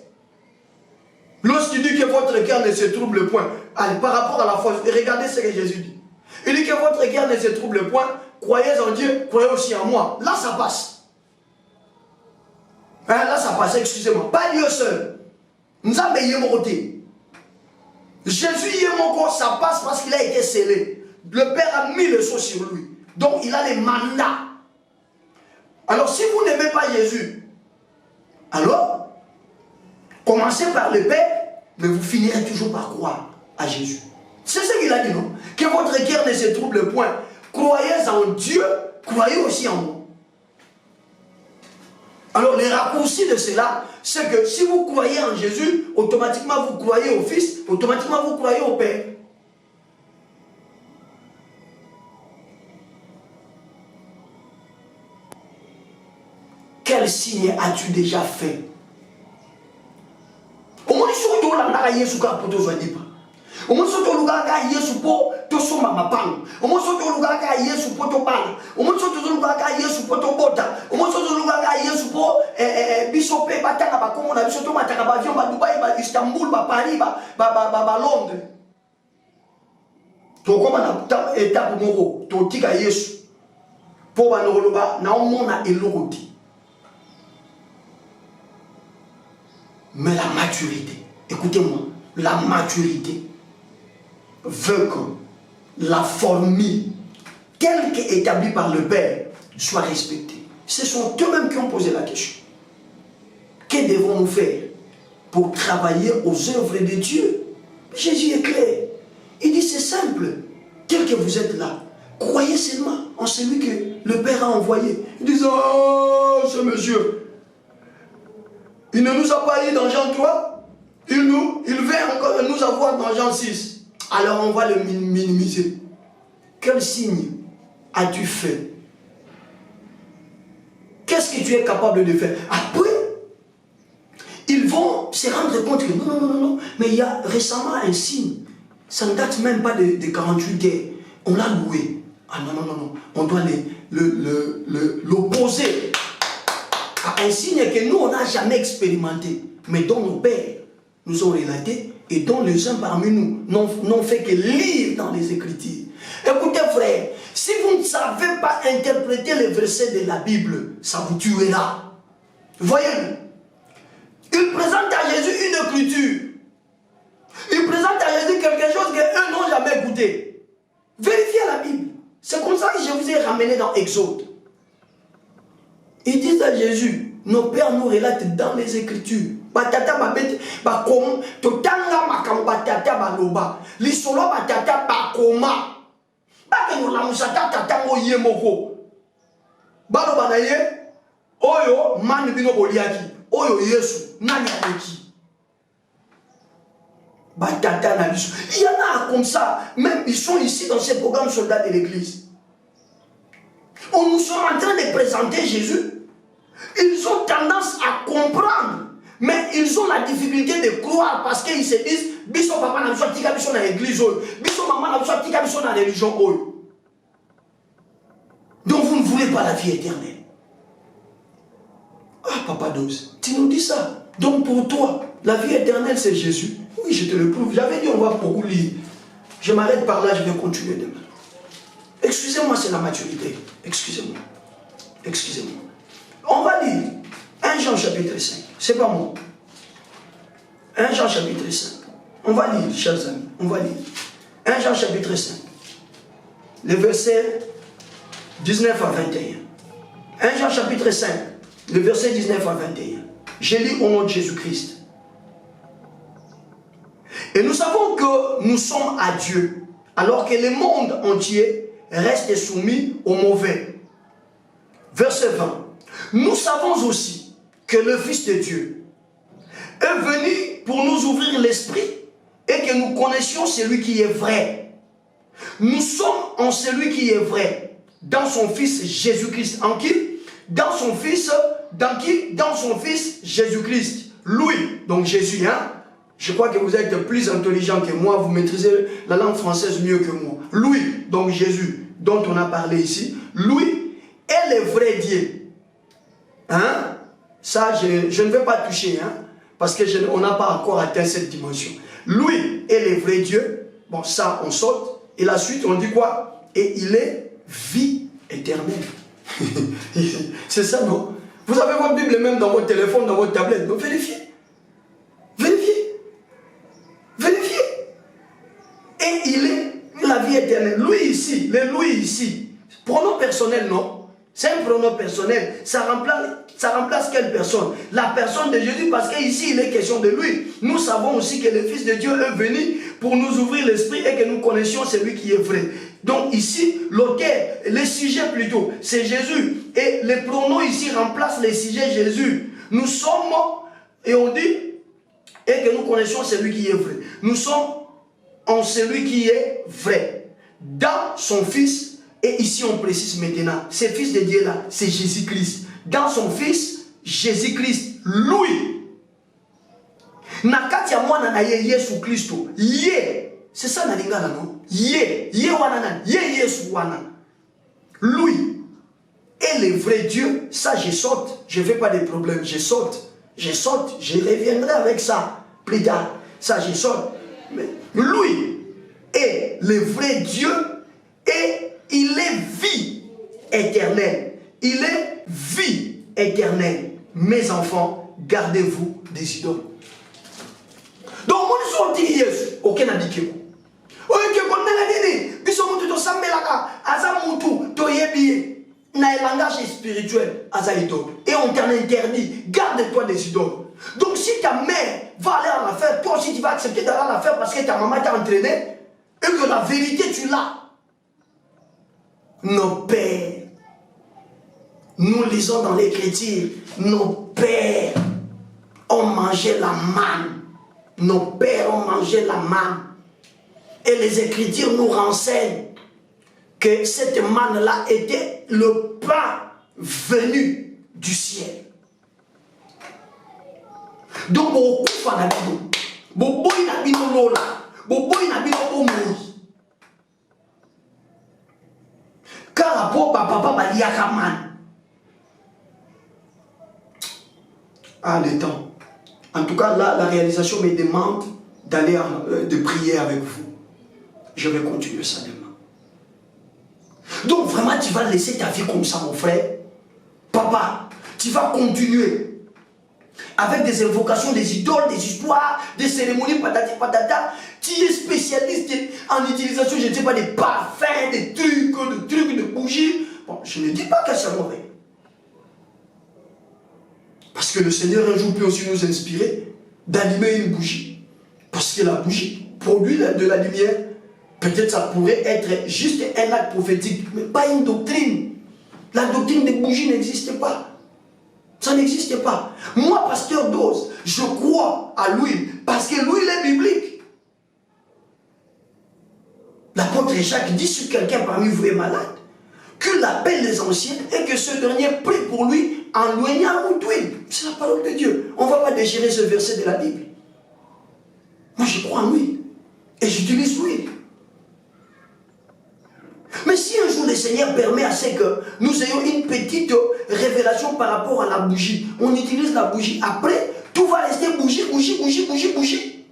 Lorsqu'il dit que votre cœur ne se trouble point, allez, par rapport à la foi, regardez ce que Jésus dit. Il dit que votre cœur ne se trouble point, croyez en Dieu, croyez aussi en moi. Là, ça passe. Hein, là, ça passe, excusez-moi. Pas Dieu seul. Nous avons payé mon côté. Jésus y est mon corps, ça passe parce qu'il a été scellé. Le Père a mis le sceau sur lui. Donc, il a les mandats. Alors, si vous n'aimez pas Jésus, alors, commencez par le Père, mais vous finirez toujours par croire à Jésus. C'est ce qu'il a dit, non? Que votre cœur ne se trouble point. Croyez en Dieu, croyez aussi en moi. Alors, les raccourcis de cela, c'est que si vous croyez en Jésus, automatiquement vous croyez au Fils, automatiquement vous croyez au Père. Quel signe as-tu déjà fait? Au moins, si tu as Yesu ka poto zwadipa. Au moins, si tu as Yesu po to soma mapang. Au moins, si tu as Yesu po to bana. Au moins, si tu as Yesu po to bota. Au moins, si tu as Yesu po bisope batanga ba komo na bisoto matanga ba avion ba Dubai ba Istanbul ba Paris ba Londres. To koma na étape moko to tika Yesu. Po ba noloba na omona elokoti. Mais la maturité, écoutez-moi, la maturité veut que la formule telle qu'établie par le Père soit respectée. Ce sont eux-mêmes qui ont posé la question. Que devons-nous faire pour travailler aux œuvres de Dieu? Jésus est clair. Il dit c'est simple. Tel que vous êtes là, croyez seulement en celui que le Père a envoyé. Ils disent, oh, ce monsieur, il ne nous a pas eu dans Jean 3, il veut encore nous avoir dans Jean 6. Alors on va le minimiser. Quel signe as-tu fait? Qu'est-ce que tu es capable de faire? Après, ils vont se rendre compte que non, mais il y a récemment un signe. Ça ne date même pas de 48 heures. On l'a loué. Ah non, on doit l'opposer à un signe que nous, on n'a jamais expérimenté, mais dont nos pères nous ont relaté et dont les uns parmi nous n'ont fait que lire dans les Écritures. Écoutez, frère, si vous ne savez pas interpréter les versets de la Bible, ça vous tuera. Voyez, il présente à Jésus une écriture. Il présente à Jésus quelque chose qu'eux n'ont jamais goûté. Vérifiez la Bible. C'est comme ça que je vous ai ramené dans Exode. Ils disent à Jésus, nos pères nous relatent dans les Écritures. Batata babete bakom totanga makam batata baloba lisolo batata bakoma bake no la musata tatango yemoko baloba na ye oyo mani bino boliaki oyo Yesu nani aleki batata na biso. Il y en a comme ça, même ils sont ici dans ces programmes soldats de l'église. On nous sommes en train de présenter Jésus. Ils ont tendance à comprendre, mais ils ont la difficulté de croire parce qu'ils se disent biso papa na biso tika biso na l'église oyo, biso maman na biso tika biso na religion oyo. Donc vous ne voulez pas la vie éternelle. Ah papa Dose, tu nous dis ça. Donc pour toi, la vie éternelle c'est Jésus. Oui, je te le prouve. J'avais dit on va beaucoup lire. Je m'arrête par là, je vais continuer demain. Excusez-moi, c'est la maturité. Excusez-moi. Excusez-moi. On va lire 1 Jean chapitre 5. C'est pas moi. 1 Jean chapitre 5. On va lire, chers amis. On va lire. 1 Jean chapitre 5. Les versets 19 à 21. 1 Jean chapitre 5. Le verset 19 à 21. Je lis au nom de Jésus-Christ. Et nous savons que nous sommes à Dieu, alors que le monde entier reste soumis au mauvais. Verset 20. Nous savons aussi que le Fils de Dieu est venu pour nous ouvrir l'esprit et que nous connaissions celui qui est vrai. Nous sommes en celui qui est vrai, dans son Fils Jésus-Christ. En qui? Dans son Fils, dans qui? Dans son Fils Jésus-Christ. Lui, donc Jésus, hein? Je crois que vous êtes plus intelligent que moi, vous maîtrisez la langue française mieux que moi. Lui, donc Jésus, dont on a parlé ici, lui est le vrai Dieu. Hein? Ça, je ne vais pas toucher, hein? Parce qu'on n'a pas encore atteint cette dimension. Lui est le vrai Dieu. Bon, ça, on saute. Et la suite, on dit quoi? Et il est vie éternelle. C'est ça, non? Vous avez votre Bible même dans votre téléphone, dans votre tablette. Donc, vérifiez. Vérifiez. Vérifiez. Et il est la vie éternelle. Lui ici, le lui ici. Pronom personnel, non? C'est un pronom personnel. Ça remplace quelle personne? La personne de Jésus, parce qu'ici, il est question de lui. Nous savons aussi que le Fils de Dieu est venu pour nous ouvrir l'esprit et que nous connaissions celui qui est vrai. Donc ici, l'auteur, le sujet plutôt, c'est Jésus. Et les pronoms ici remplacent les sujets Jésus. Nous sommes, et on dit, et que nous connaissions celui qui est vrai. Nous sommes en celui qui est vrai. Dans son Fils, et ici on précise maintenant, ce Fils de Dieu là, c'est Jésus-Christ. Dans son Fils, Jésus-Christ, lui. Nakati ya mwana na ye Yesu Kristo. Ye. C'est ça na lingala non? Ye. Ye wana na. Ye Yesu wana. Lui. Et le vrai Dieu, ça je saute. Je ne fais pas de problème. Je saute. Je saute. Je reviendrai avec ça plus tard. Ça je saute. Mais lui est le vrai Dieu et il est vie éternelle. Il est vie éternelle. Mes enfants, gardez-vous des idoles. Donc, on dit Yesu, aucun n'a dit que vous. Ok, on a dit, biso mutu to sambelaka, aza mutu to yebi, na langage spirituel, aza idole. Et on t'en interdit, garde-toi des idoles. Donc, si ta mère va aller en affaire, toi aussi tu vas accepter d'aller en affaire parce que ta maman t'a entraîné et que la vérité tu l'as. Nos pères, nous lisons dans l'Écriture, nos pères ont mangé la manne. Nos pères ont mangé la manne. Et les Écritures nous renseignent que cette manne-là était le pain venu du ciel. Donc, beaucoup de gens beaucoup de car la pauvre papa va dire à man. Ah, le temps. En tout cas, là, la réalisation me demande d'aller de prier avec vous. Je vais continuer ça demain. Donc, vraiment, tu vas laisser ta vie comme ça, mon frère. Papa, tu vas continuer avec des invocations, des idoles, des histoires, des cérémonies, patati patata. Tu es spécialiste en utilisation, je ne sais pas, des parfums, des trucs, de bougies. Bon, je ne dis pas que c'est mauvais. Parce que le Seigneur un jour peut aussi nous inspirer d'allumer une bougie. Parce que la bougie produit de la lumière. Peut-être ça pourrait être juste un acte prophétique, mais pas une doctrine. La doctrine des bougies n'existe pas. Ça n'existe pas. Moi, pasteur Dose, je crois à l'huile parce que l'huile est biblique. L'apôtre Jacques dit sur quelqu'un parmi vous est malade, qu'il appelle les anciens et que ce dernier prie pour lui en loignant ou d'huile. C'est la parole de Dieu. On ne va pas déchirer ce verset de la Bible. Moi, je crois en l'huile et j'utilise l'huile. Mais si un jour le Seigneur permet à ce que nous ayons une petite révélation par rapport à la bougie, on utilise la bougie. Après, tout va rester bougie, bougie, bougie, bougie, bougie.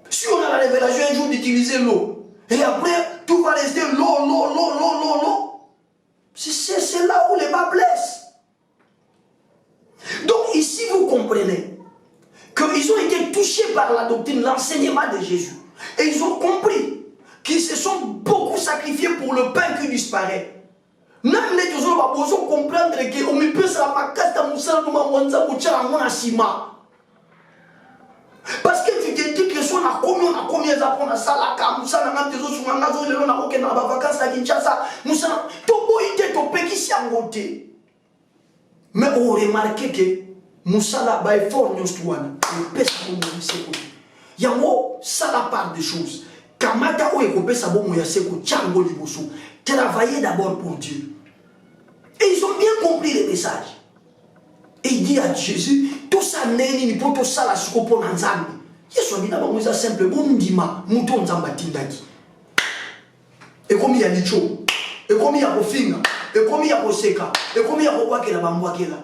Si on a la révélation un jour d'utiliser l'eau, et après, tout va rester l'eau, c'est là où les bas blessent. Donc ici, vous comprenez qu'ils ont été touchés par la doctrine, l'enseignement de Jésus. Et ils ont compris qu'ils se sont beaucoup sacrifiés pour le pain qui disparaît. Même les gens vont comprendre qu'on ne peut pas parce que tu te dis que si on a combien d'apprendre à ça, mais on remarque que Moussala va fort Yango, ça la part des choses. Kamata ou ekope sabo moyaseko tchango liboso. Travailler d'abord pour Dieu. Et ils ont bien compris le message. Et il dit à Jésus, tout ça n'est ni pour tout ça la sukopo nanzambi. Yesu abina ba moza simple bon ndima muto nzamba tindaki. Et comme il y a licho, et comme il y a kofinga, et comme il y a koseka, et comme il y a kokwakela bambwakela.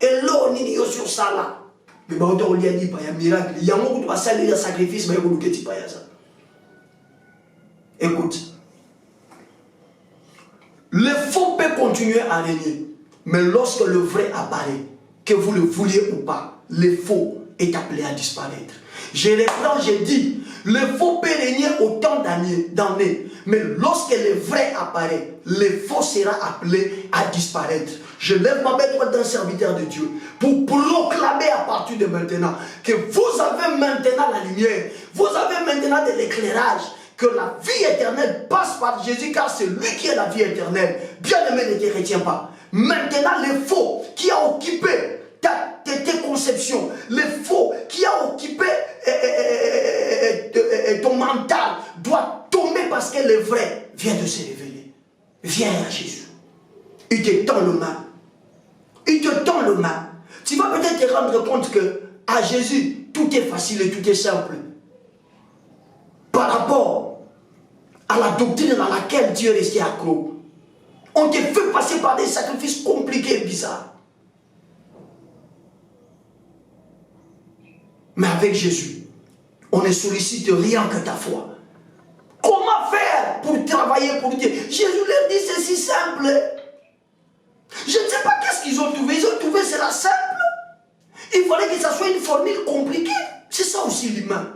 Et l'eau ni yo sur ça là. Mais bah autant on lui a dit pas il y a miracle il y a beaucoup de passages de sacrifice mais il y a pas ça. Écoute, le faux peut continuer à régner, mais lorsque le vrai apparaît, que vous le vouliez ou pas, le faux est appelé à disparaître. Je reprends, j'ai dit, le faux peut régner autant d'années, mais lorsque le vrai apparaît, le faux sera appelé à disparaître. Je lève ma bête d'un serviteur de Dieu pour proclamer à partir de maintenant que vous avez maintenant la lumière, vous avez maintenant de l'éclairage, que la vie éternelle passe par Jésus, car c'est lui qui est la vie éternelle. Bien-aimé, ne te retiens pas. Maintenant, le faux qui a occupé tes conceptions, le faux qui a occupé ton mental doit tomber parce que le vrai vient de se révéler. Viens à Jésus. Il te tend le main. Il te tend le main. Tu vas peut-être te rendre compte que à Jésus, tout est facile et tout est simple. Par rapport à la doctrine dans laquelle Dieu est resté accro. On te fait passer par des sacrifices compliqués et bizarres. Mais avec Jésus, on ne sollicite rien que ta foi. Comment faire pour travailler pour Dieu? Jésus leur dit, c'est si simple. Je ne sais pas qu'est-ce qu'ils ont trouvé. Ils ont trouvé cela simple. Il fallait que ça soit une formule compliquée. C'est ça aussi l'humain.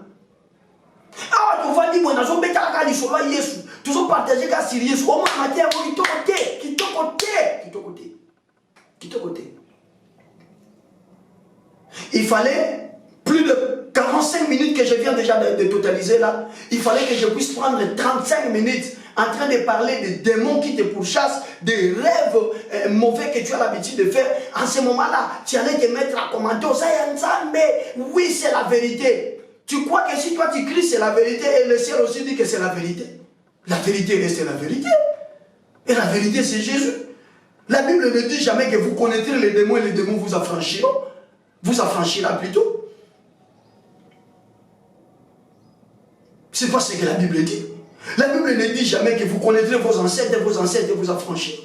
Ah, tu vas dire, moi, nous avons partagé qu'à Syrie, il fallait plus de 45 minutes que je viens déjà de totaliser là. Il fallait que je puisse prendre 35 minutes en train de parler des démons qui te pourchassent, des rêves mauvais que tu as l'habitude de faire. En ce moment-là, tu allais te mettre à commenter. Oui, c'est la vérité. Tu crois que si toi tu cries c'est la vérité et le ciel aussi dit que c'est la vérité. La vérité reste la vérité. Et la vérité c'est Jésus. La Bible ne dit jamais que vous connaîtrez les démons et les démons vous affranchiront. Vous affranchira plutôt. C'est pas ce que la Bible dit. La Bible ne dit jamais que vous connaîtrez vos ancêtres et vous affranchiront.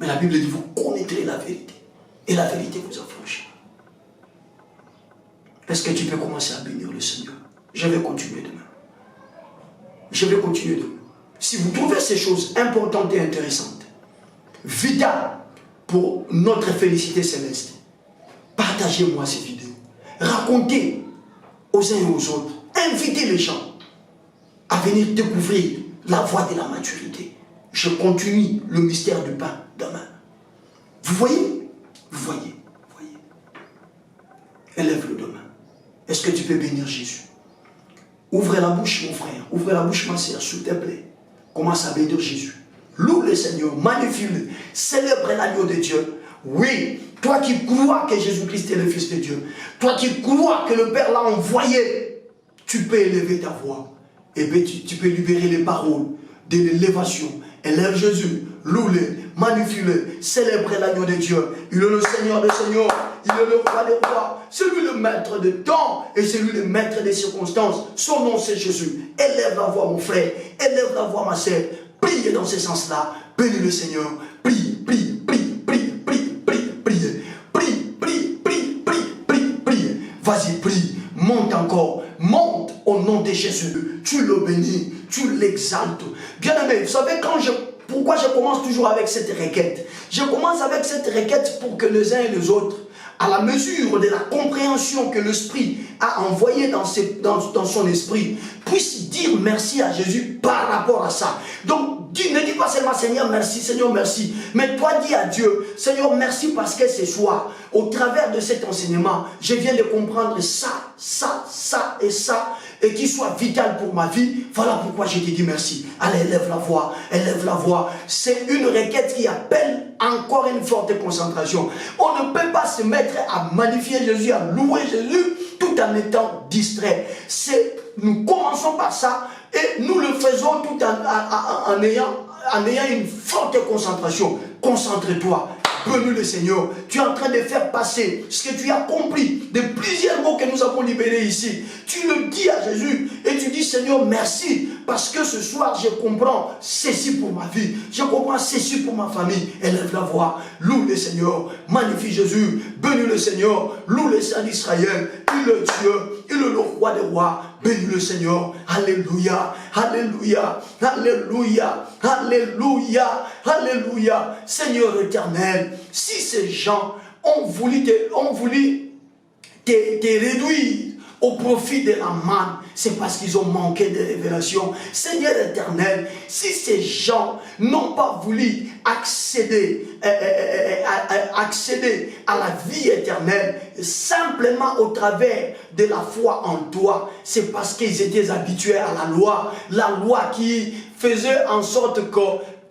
Mais la Bible dit vous connaîtrez la vérité. Et la vérité vous affranchira. Est-ce que tu peux commencer à bénir le Seigneur? Je vais continuer demain. Je vais continuer demain. Si vous trouvez ces choses importantes et intéressantes, vitales pour notre félicité céleste, partagez-moi ces vidéos. Racontez aux uns et aux autres. Invitez les gens à venir découvrir la voie de la maturité. Je continue le mystère du pain demain. Vous voyez? Vous voyez? Vous voyez? Élève-le demain. Est-ce que tu peux bénir Jésus? Ouvre la bouche, mon frère. Ouvre la bouche, ma soeur, s'il te plaît. Commence à bénir Jésus. Loue le Seigneur, magnifie-le. Célèbre l'agneau de Dieu. Oui, toi qui crois que Jésus-Christ est le Fils de Dieu, toi qui crois que le Père l'a envoyé, tu peux élever ta voix. Et bien tu peux libérer les paroles de l'élévation. Élève Jésus, loue-le, magnifie-le, célèbre l'agneau de Dieu. Il est le Seigneur des Seigneurs, il est le roi des rois. C'est lui le maître de temps et c'est lui le maître des circonstances. Son nom c'est Jésus. Élève la voix mon frère, élève la voix ma sœur. Prie dans ce sens-là. Bénis le Seigneur. Prie, prie, prie, prie, prie, prie, prie. Prie, prie, prie, prie, prie, prie. Vas-y, prie. Monte encore. Monte au nom de Jésus. Tu le bénis. Tu l'exaltes. Bien-aimé, vous savez pourquoi je commence toujours avec cette requête? Je commence avec cette requête pour que les uns et les autres, à la mesure de la compréhension que l'Esprit a envoyée dans son esprit, puissent dire merci à Jésus par rapport à ça. Donc, ne dis pas seulement Seigneur merci, mais toi dis à Dieu, Seigneur merci parce que ce soir, au travers de cet enseignement, je viens de comprendre ça, et qui soit vital pour ma vie. Voilà pourquoi je te dis merci. Allez, élève la voix, élève la voix. C'est une requête qui appelle encore une forte concentration. On ne peut pas se mettre à magnifier Jésus, à louer Jésus, tout en étant distrait. Nous commençons par ça et nous le faisons tout en ayant une forte concentration. Concentre-toi. Bénis le Seigneur. Tu es en train de faire passer ce que tu as compris de plusieurs mots que nous avons libérés ici. Tu le dis à Jésus et tu dis Seigneur merci parce que ce soir je comprends ceci pour ma vie. Je comprends ceci pour ma famille. Élève la voix. Loue le Seigneur. Magnifie Jésus. Bénis le Seigneur. Loue le Saint d'Israël. Il est Dieu. Il est le roi des rois. Bénis le Seigneur. Alléluia. Alléluia. Alléluia. Alléluia. Alléluia. Seigneur éternel, si ces gens ont voulu te réduire au profit de la manne, c'est parce qu'ils ont manqué de révélation. Seigneur éternel, si ces gens n'ont pas voulu accéder à la vie éternelle, simplement au travers de la foi en toi, c'est parce qu'ils étaient habitués à la loi qui faisait en sorte que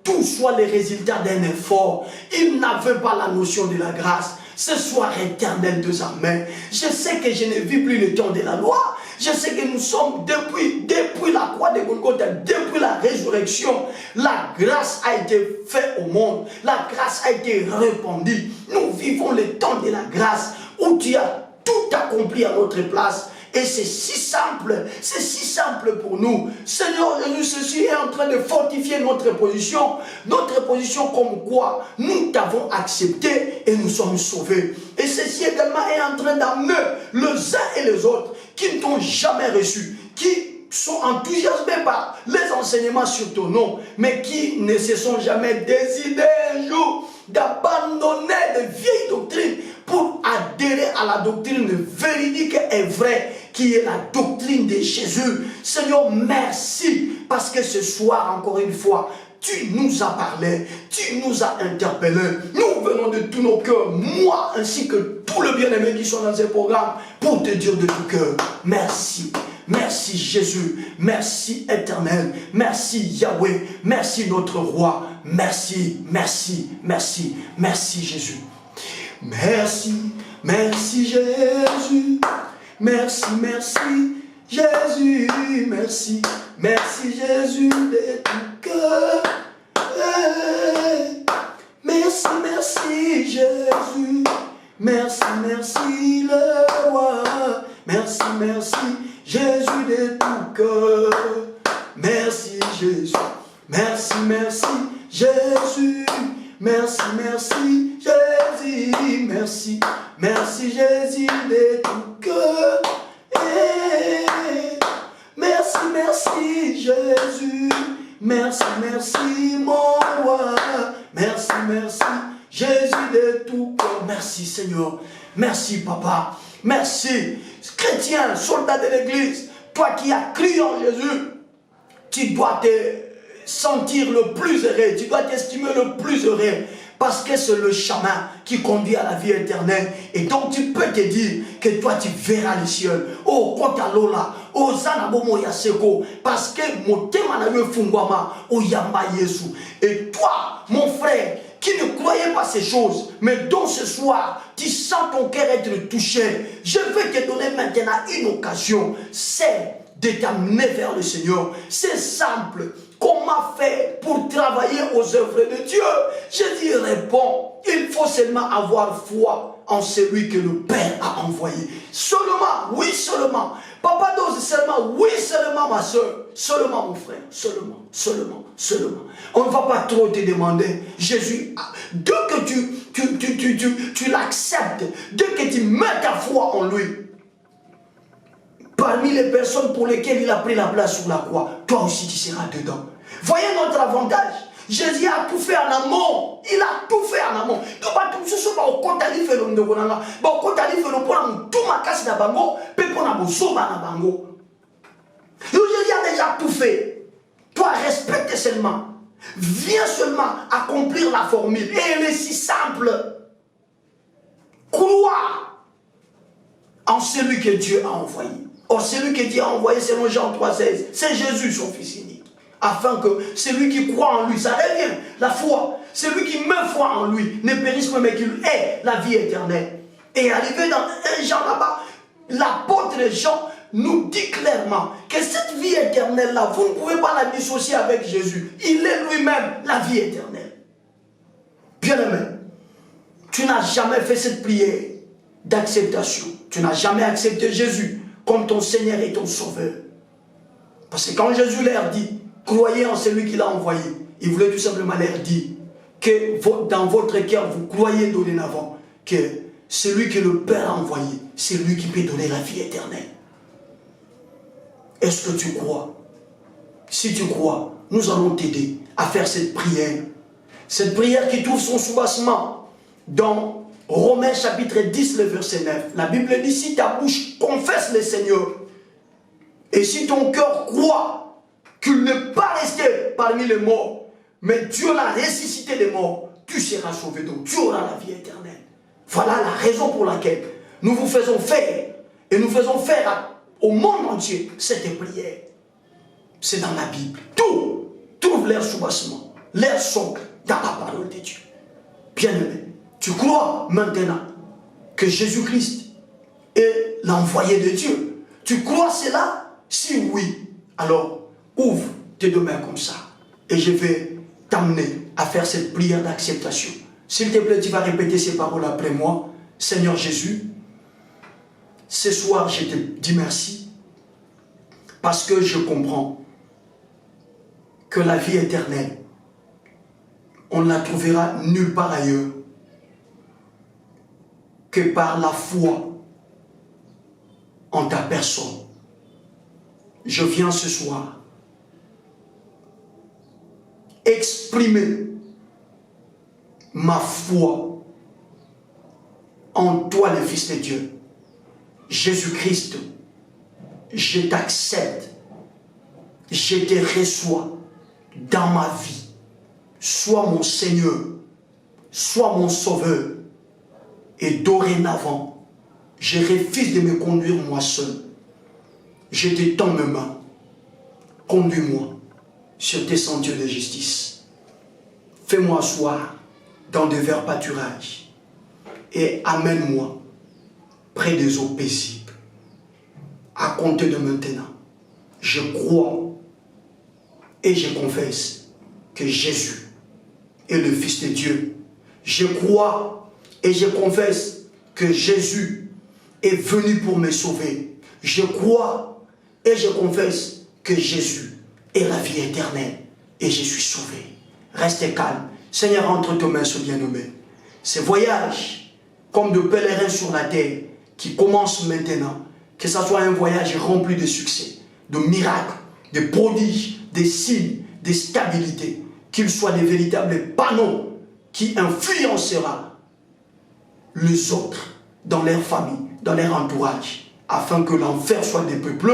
tout soit le résultat d'un effort. Ils n'avaient pas la notion de la grâce. Ce soir éternel de armées, je sais que je ne vis plus le temps de la loi. Je sais que nous sommes depuis la croix de Golgotha, depuis la résurrection, la grâce a été faite au monde. La grâce a été répandue. Nous vivons le temps de la grâce où tu as tout accompli à notre place. Et c'est si simple pour nous. Seigneur Jésus, ceci est en train de fortifier notre position comme quoi nous t'avons accepté et nous sommes sauvés. Et ceci également est en train d'amener les uns et les autres qui ne t'ont jamais reçu, qui sont enthousiasmés par les enseignements sur ton nom, mais qui ne se sont jamais décidés un jour d'abandonner de vieilles doctrines pour adhérer à la doctrine véridique et vraie, qui est la doctrine de Jésus. Seigneur, merci, parce que ce soir, encore une fois, tu nous as parlé, tu nous as interpellés. Nous venons de tous nos cœurs, moi ainsi que tous les bien-aimés qui sont dans ce programme, pour te dire de tout cœur, merci. Merci Jésus, merci éternel, merci Yahweh, merci notre roi, merci, merci, merci, merci Jésus. Merci, merci Jésus, merci, merci Jésus, merci, merci Jésus de tout cœur. Merci, merci Jésus, merci, merci le roi, merci, merci Jésus de tout cœur. Merci Jésus, merci, merci Jésus, merci, merci Jésus, merci, merci Jésus de tout cœur. Merci, merci Jésus, merci, merci mon roi, merci, merci Jésus de tout cœur. Merci Seigneur, merci Papa, merci chrétien, soldat de l'église, toi qui as crié en Jésus, tu dois te sentir le plus heureux, tu dois t'estimer le plus heureux, parce que c'est le chemin qui conduit à la vie éternelle. Et donc tu peux te dire que toi tu verras le ciel. Oh, Kotalola, oh Zanabomo Yaseko, parce que mon thème n'a eu fungwama, oh Yamba Yesu. Et toi, mon frère, qui ne croyait pas ces choses, mais dont ce soir, tu sens ton cœur être touché, je vais te donner maintenant une occasion, c'est de t'amener vers le Seigneur. C'est simple. Comment faire pour travailler aux œuvres de Dieu? Je dis réponds. Il faut seulement avoir foi en celui que le Père a envoyé. Seulement, oui seulement. Papa dose seulement, oui seulement ma soeur. Seulement mon frère, seulement, seulement, seulement. On ne va pas trop te demander. Jésus, dès que tu l'acceptes, dès que tu mets ta foi en lui, parmi les personnes pour lesquelles il a pris la place sur la croix, toi aussi tu seras dedans. Voyez notre avantage. Jésus a tout fait en amont. Il a tout fait en amont. Donc, tout ce soit au côté de l'homme de Bonanga. Au côté de l'homme de Bonanga, tout ma casse na bango, pe pona bosoba na bango. Jésus a déjà tout fait. Toi, respecte seulement. Viens seulement accomplir la formule. Et elle est si simple. Crois en celui que Dieu a envoyé. Or, celui que Dieu a envoyé, selon Jean 3,16, c'est Jésus, son Fils unique. Afin que celui qui croit en lui, ça revient, la foi, celui qui met foi en lui, ne périsse pas, mais qu'il ait la vie éternelle. Et arrivé dans un Jean là-bas, l'apôtre Jean nous dit clairement que cette vie éternelle-là, vous ne pouvez pas la dissocier avec Jésus. Il est lui-même la vie éternelle. Bien-aimé, tu n'as jamais fait cette prière d'acceptation. Tu n'as jamais accepté Jésus comme ton Seigneur et ton Sauveur. Parce que quand Jésus leur dit, croyez en celui qu'il a envoyé, il voulait tout simplement leur dire que dans votre cœur, vous croyez dorénavant que celui que le Père a envoyé, c'est lui qui peut donner la vie éternelle. Est-ce que tu crois? Si tu crois, nous allons t'aider à faire cette prière. Cette prière qui trouve son soubassement dans Romains chapitre 10, le verset 9. La Bible dit, si ta bouche confesse le Seigneur, et si ton cœur croit qu'il n'est pas resté parmi les morts, mais Dieu l'a ressuscité des morts, tu seras sauvé, donc tu auras la vie éternelle. Voilà la raison pour laquelle nous vous faisons faire, et nous faisons faire au monde entier cette prière. C'est dans la Bible. Tout trouve leur soubassement, leur socle dans la parole de Dieu. Bien-aimé, tu crois maintenant que Jésus-Christ est l'envoyé de Dieu? Tu crois cela? Si oui, alors ouvre tes deux mains comme ça et je vais t'amener à faire cette prière d'acceptation. S'il te plaît, tu vas répéter ces paroles après moi. Seigneur Jésus, ce soir je te dis merci parce que je comprends que la vie éternelle, on ne la trouvera nulle part ailleurs que par la foi en ta personne. Je viens ce soir exprimer ma foi en toi, le Fils de Dieu. Jésus-Christ, je t'accepte, je te reçois dans ma vie. Sois mon Seigneur, sois mon Sauveur. Et dorénavant, je refuse de me conduire moi seul. Je te tends mes mains. Conduis-moi sur tes sentiers de justice. Fais-moi asseoir dans de verts pâturages et amène-moi près des eaux paisibles. À compter de maintenant, je crois et je confesse que Jésus est le Fils de Dieu. Je crois et je confesse que Jésus est venu pour me sauver. Je crois et je confesse que Jésus est la vie éternelle et je suis sauvé. Restez calme. Seigneur, entre tes mains, ce bien-aimé. Ce voyage, comme de pèlerins sur la terre, qui commence maintenant, que ce soit un voyage rempli de succès, de miracles, de prodiges, de signes, de stabilité, qu'il soit des véritables panneaux qui influencera les autres dans leur famille, dans leur entourage, afin que l'enfer soit dépeuplé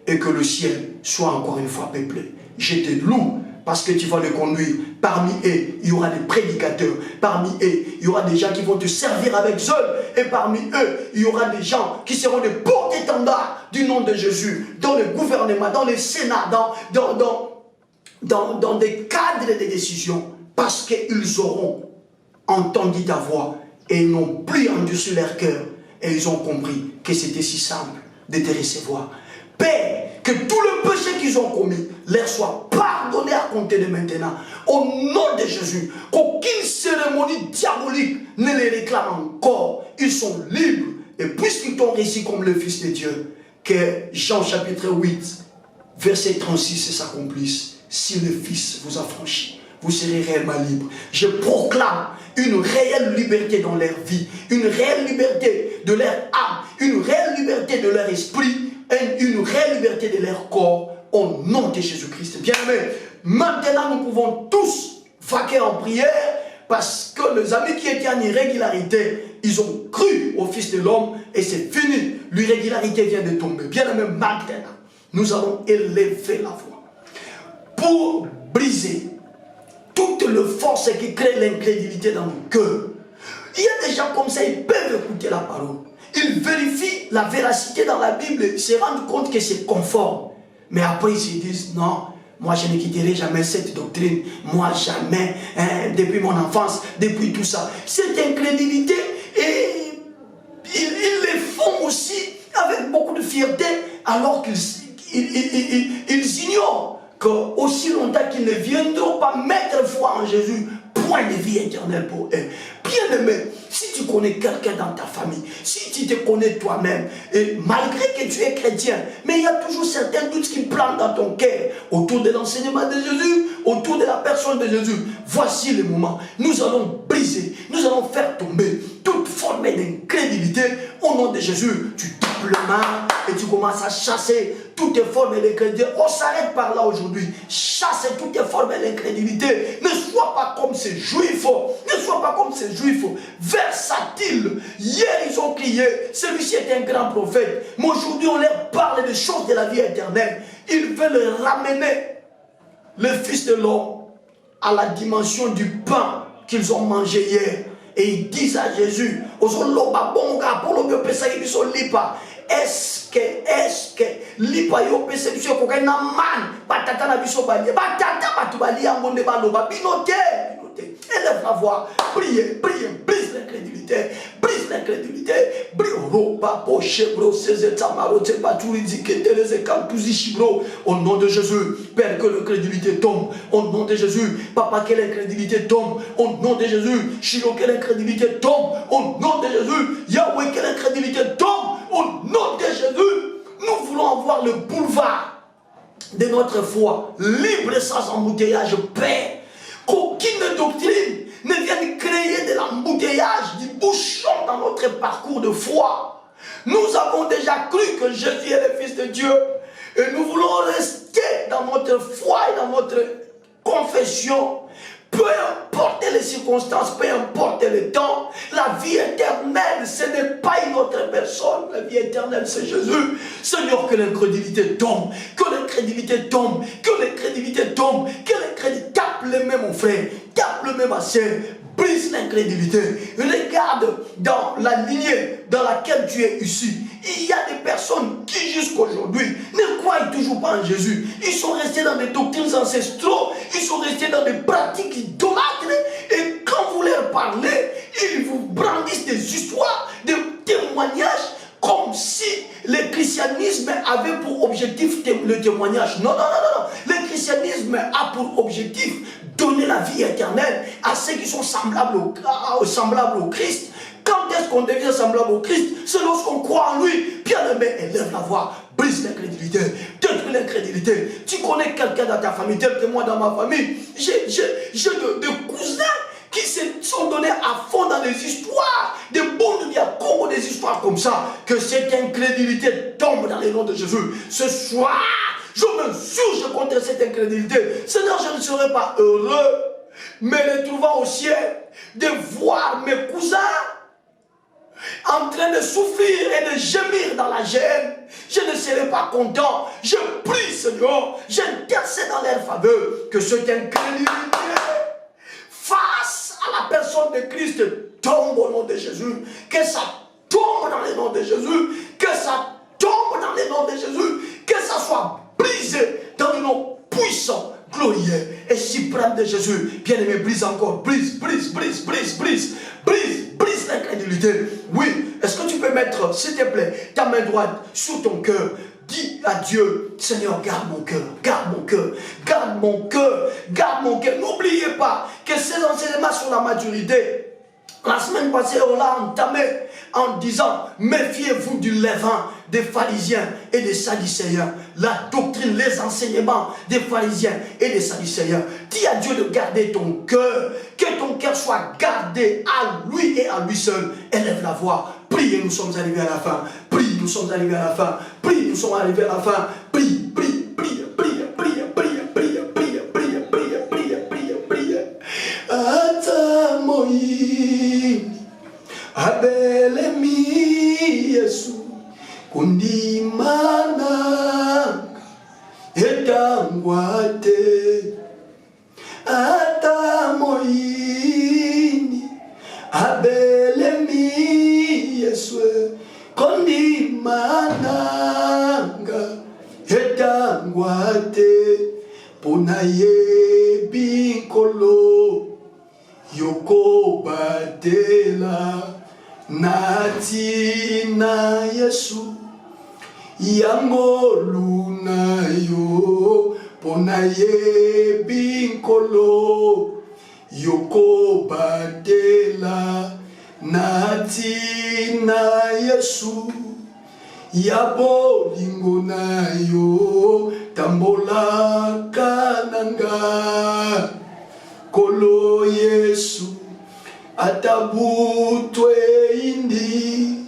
et que le ciel soit encore une fois peuplé. Je te loue parce que tu vas le conduire. Parmi eux, il y aura des prédicateurs. Parmi eux, il y aura des gens qui vont te servir avec zèle. Et parmi eux, il y aura des gens qui seront des porte-étendards du nom de Jésus, dans le gouvernement, dans le Sénat, dans des cadres de décision, parce qu'ils auront entendu ta voix et ils n'ont plus endurci leur cœur et ils ont compris que c'était si simple de te recevoir. Père, que tout le péché qu'ils ont commis leur soit pardonné à compter de maintenant. Au nom de Jésus, qu'aucune cérémonie diabolique ne les réclame encore. Ils sont libres. Et puisqu'ils t'ont réussi comme le Fils de Dieu, que Jean chapitre 8, verset 36 s'accomplisse. Si le Fils vous a franchi, vous serez réellement libre. Je proclame une réelle liberté dans leur vie, une réelle liberté de leur âme, une réelle liberté de leur esprit, et une réelle liberté de leur corps, au nom de Jésus-Christ. Bien-aimés, maintenant nous pouvons tous vaquer en prière, parce que les amis qui étaient en irrégularité, ils ont cru au Fils de l'homme, et c'est fini. L'irrégularité vient de tomber. Bien-aimés, maintenant, nous allons élever la voix pour briser toutes les forces qui créent l'incrédulité dans nos cœurs. Il y a des gens comme ça, ils peuvent écouter la parole. Ils vérifient la véracité dans la Bible, ils se rendent compte que c'est conforme. Mais après, ils se disent, non, moi je ne quitterai jamais cette doctrine. Moi jamais, depuis mon enfance, depuis tout ça. Cette incrédulité, et ils le font aussi avec beaucoup de fierté, alors qu'ils ignorent qu'aussi longtemps qu'ils ne viendront pas mettre foi en Jésus, point de vie éternelle pour eux. Bien-aimé, si tu connais quelqu'un dans ta famille, si tu te connais toi-même, et malgré que tu es chrétien, mais il y a toujours certains doutes qui plantent dans ton cœur autour de l'enseignement de Jésus, autour de la personne de Jésus. Voici le moment. Nous allons briser, nous allons faire tomber toute forme d'incrédulité, au nom de Jésus, tu tapes le main et tu commences à chasser toutes les formes d'incrédulité. On s'arrête par là aujourd'hui. Chasse toutes les formes d'incrédulité. Ne sois pas comme ces juifs. Ne sois pas comme ces juifs. Versatiles. Hier, ils ont crié. Celui-ci est un grand prophète. Mais aujourd'hui, on leur parle des choses de la vie éternelle. Ils veulent ramener le Fils de l'homme à la dimension du pain qu'ils ont mangé hier. Et ils disent à Jésus, est-ce que lipa yo perception ko na man batata na biso balie batata batu balie ngonde baloba binote élève la voix, priez, brise l'incrédulité, brise roba poche bro ces tamaro te baturi dikete les ekantuzi shibro. Au nom de Jésus, Père, que l'incrédulité tombe. Au nom de Jésus, Papa, que l'incrédulité tombe. Au nom de Jésus, Shiro, que l'incrédulité tombe. Au nom de Jésus, Yahweh, que l'incrédulité tombe. Au nom de Jésus, nous voulons avoir le boulevard de notre foi libre sans embouteillage, Père. Qu'aucune doctrine ne vienne créer de l'embouteillage, du bouchon dans notre parcours de foi. Nous avons déjà cru que Jésus est le Fils de Dieu. Et nous voulons rester dans notre foi et dans notre confession. Peu importe les circonstances, peu importe le temps, la vie éternelle, ce n'est pas une autre personne. La vie éternelle, c'est Jésus. Seigneur, que l'incrédulité tombe, que l'incrédulité tombe, que l'incrédulité tombe, que l'incrédulité tape le même mon frère, tape le même ma soeur, brise l'incrédulité. Regarde dans la lignée dans laquelle tu es ici. Il y a des personnes qui jusqu'aujourd'hui ne croient toujours pas en Jésus. Ils sont restés dans des doctrines ancestraux, ils sont restés dans des pratiques idolâtres. Et quand vous leur parlez, ils vous brandissent des histoires, des témoignages, comme si le christianisme avait pour objectif le témoignage. Non. Le christianisme a pour objectif donner la vie éternelle à ceux qui sont semblables au Christ. Quand est-ce qu'on devient semblable au Christ? C'est lorsqu'on croit en lui. Bien-aimé, élève la voix, brise l'incrédulité, détruis l'incrédulité. Tu connais quelqu'un dans ta famille, tel que moi dans ma famille. J'ai des cousins qui se sont donnés à fond dans des histoires, des bons de Congo, des histoires comme ça, que cette incrédulité tombe dans le nom de Jésus. Ce soir, je m'insurge contre cette incrédulité. Seigneur, je ne serai pas heureux, mais les trouvant au ciel, de voir mes cousins en train de souffrir et de gémir dans la gêne. Je ne serai pas content. Je prie, Seigneur, j'intercède dans leur faveur, que cette incrédulité face à la personne de Christ tombe au nom de Jésus. Que ça tombe dans le nom de Jésus. Que ça tombe dans le nom de Jésus. Que ça soit brisé dans le nom puissant, glorieux et suprême de Jésus. Bien-aimé, brise encore. Brise l'incrédulité. Oui, est-ce que tu peux mettre, s'il te plaît, ta main droite sur ton cœur? Dis à Dieu, Seigneur, garde mon cœur, garde mon cœur, garde mon cœur, garde mon cœur. N'oubliez pas que ces enseignements sur la maturité, la semaine passée, on l'a entamé en disant, méfiez-vous du levain des pharisiens et des sadducéens. La doctrine, les enseignements des pharisiens et des sadducéens. Dis à Dieu de garder ton cœur, que ton cœur soit gardé à lui et à lui seul. Élève la voix, prie et nous sommes arrivés à la fin. Prie, nous sommes arrivés à la fin. Prie, nous sommes arrivés à la fin. Prie. Atamoi abelemi Yesu kundimana etangwate atamoini abelemi Yesu kundimananga etangwate punaye binkolo yoko batela nati na Yesu yango luna yo pona ye binkolo yoko batela nati na Yesu yabo lingo na yo tambola kananga Kolo Yesu atabutwe indi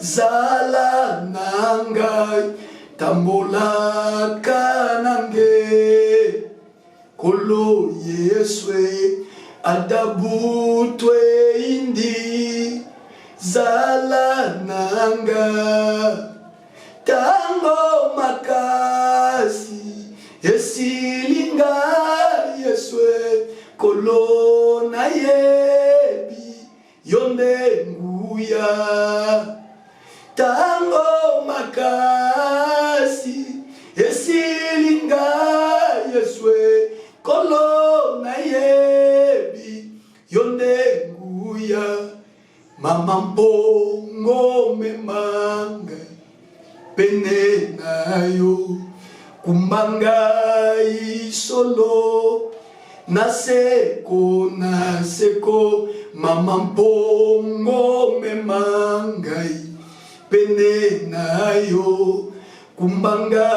zala nangai tambola kanange kolo yeswe atabutwe indi zala nanga tango makasi esilinga yeswe kolo na yebi yonde nguya tango makasi esilinga yeswe kolo na yebi yonde nguya mama mbongo memanga pene nayo kumbanga isolo naseko mama mbongo memanga pene nayo kumbanga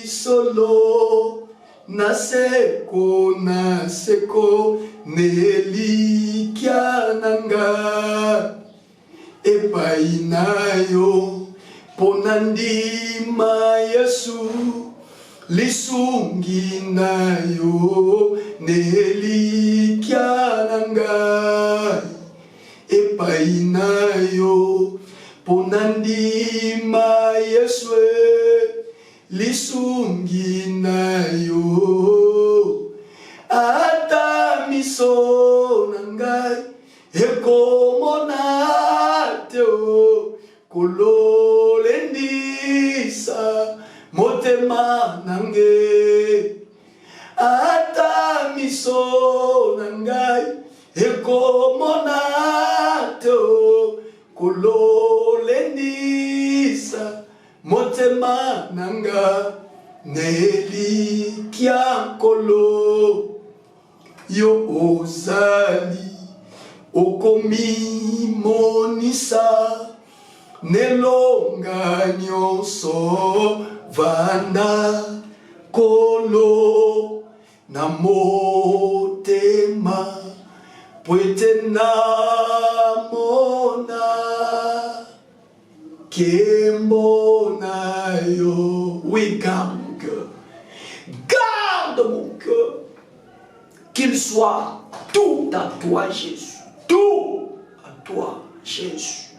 isolo naseko nelikyananga epai nayo ponandima Yesu lisungi nayo nelikyananga epai nayo ponandima Yesu lisungi nayo ata miso nangai ekomonateo kololendisa motema nange ata miso nangai ekomonateo kololendisa motema nanga nelikia kolo yo ozali okomi monisa nelonga nyonso vanda kolo na motema pwete na mona kembo na yo. Oui, garde mon cœur. Garde mon cœur. Qu'il soit tout à toi, Jésus. Tout à toi, Jésus.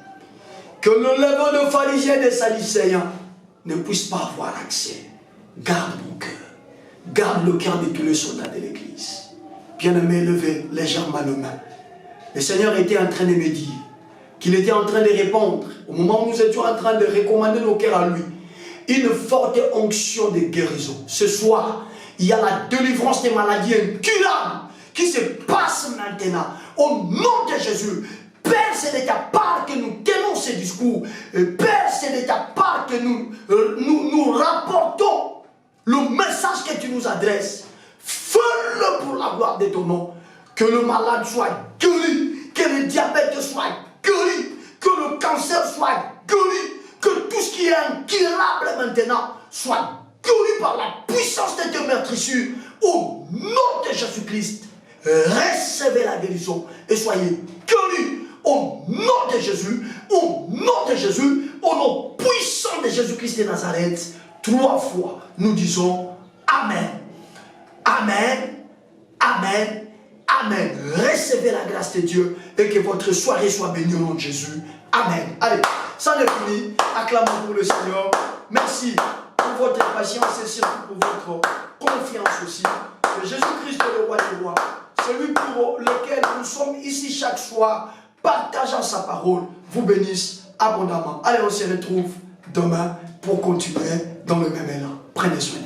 Que le levain de pharisiens et de sadducéens ne puisse pas avoir accès. Garde mon cœur. Garde le cœur de tous les soldats de l'église. Bien-aimé, levez légèrement les mains. Le Seigneur était en train de me dire qu'il était en train de répondre, au moment où nous étions en train de recommander nos cœurs à lui, une forte onction de guérison. Ce soir, il y a la délivrance des maladies incurables qui se passe maintenant. Au nom de Jésus, Père, c'est de ta part que nous tenons ce discours. Père, c'est de ta part que nous rapportons le message que tu nous adresses. Fais-le pour la gloire de ton nom. Que le malade soit guéri, que le diabète soit guéri, que le cancer soit guéri, que tout ce qui est incurable maintenant soit guéri par la puissance de tes meurtrissures. Au nom de Jésus-Christ, recevez la guérison et soyez guéris. Au nom de Jésus, au nom de Jésus, au nom puissant de Jésus-Christ de Nazareth, 3 fois, nous disons Amen. Amen. Amen. Amen. Recevez la grâce de Dieu et que votre soirée soit bénie au nom de Jésus. Amen. Allez, ça n'est fini. Acclamons pour le Seigneur. Merci pour votre patience et surtout pour votre confiance aussi. Que Jésus-Christ, le roi des rois, celui pour lequel nous sommes ici chaque soir, partageant sa parole, vous bénisse abondamment. Allez, on se retrouve demain pour continuer dans le même élan. Prenez soin de vous.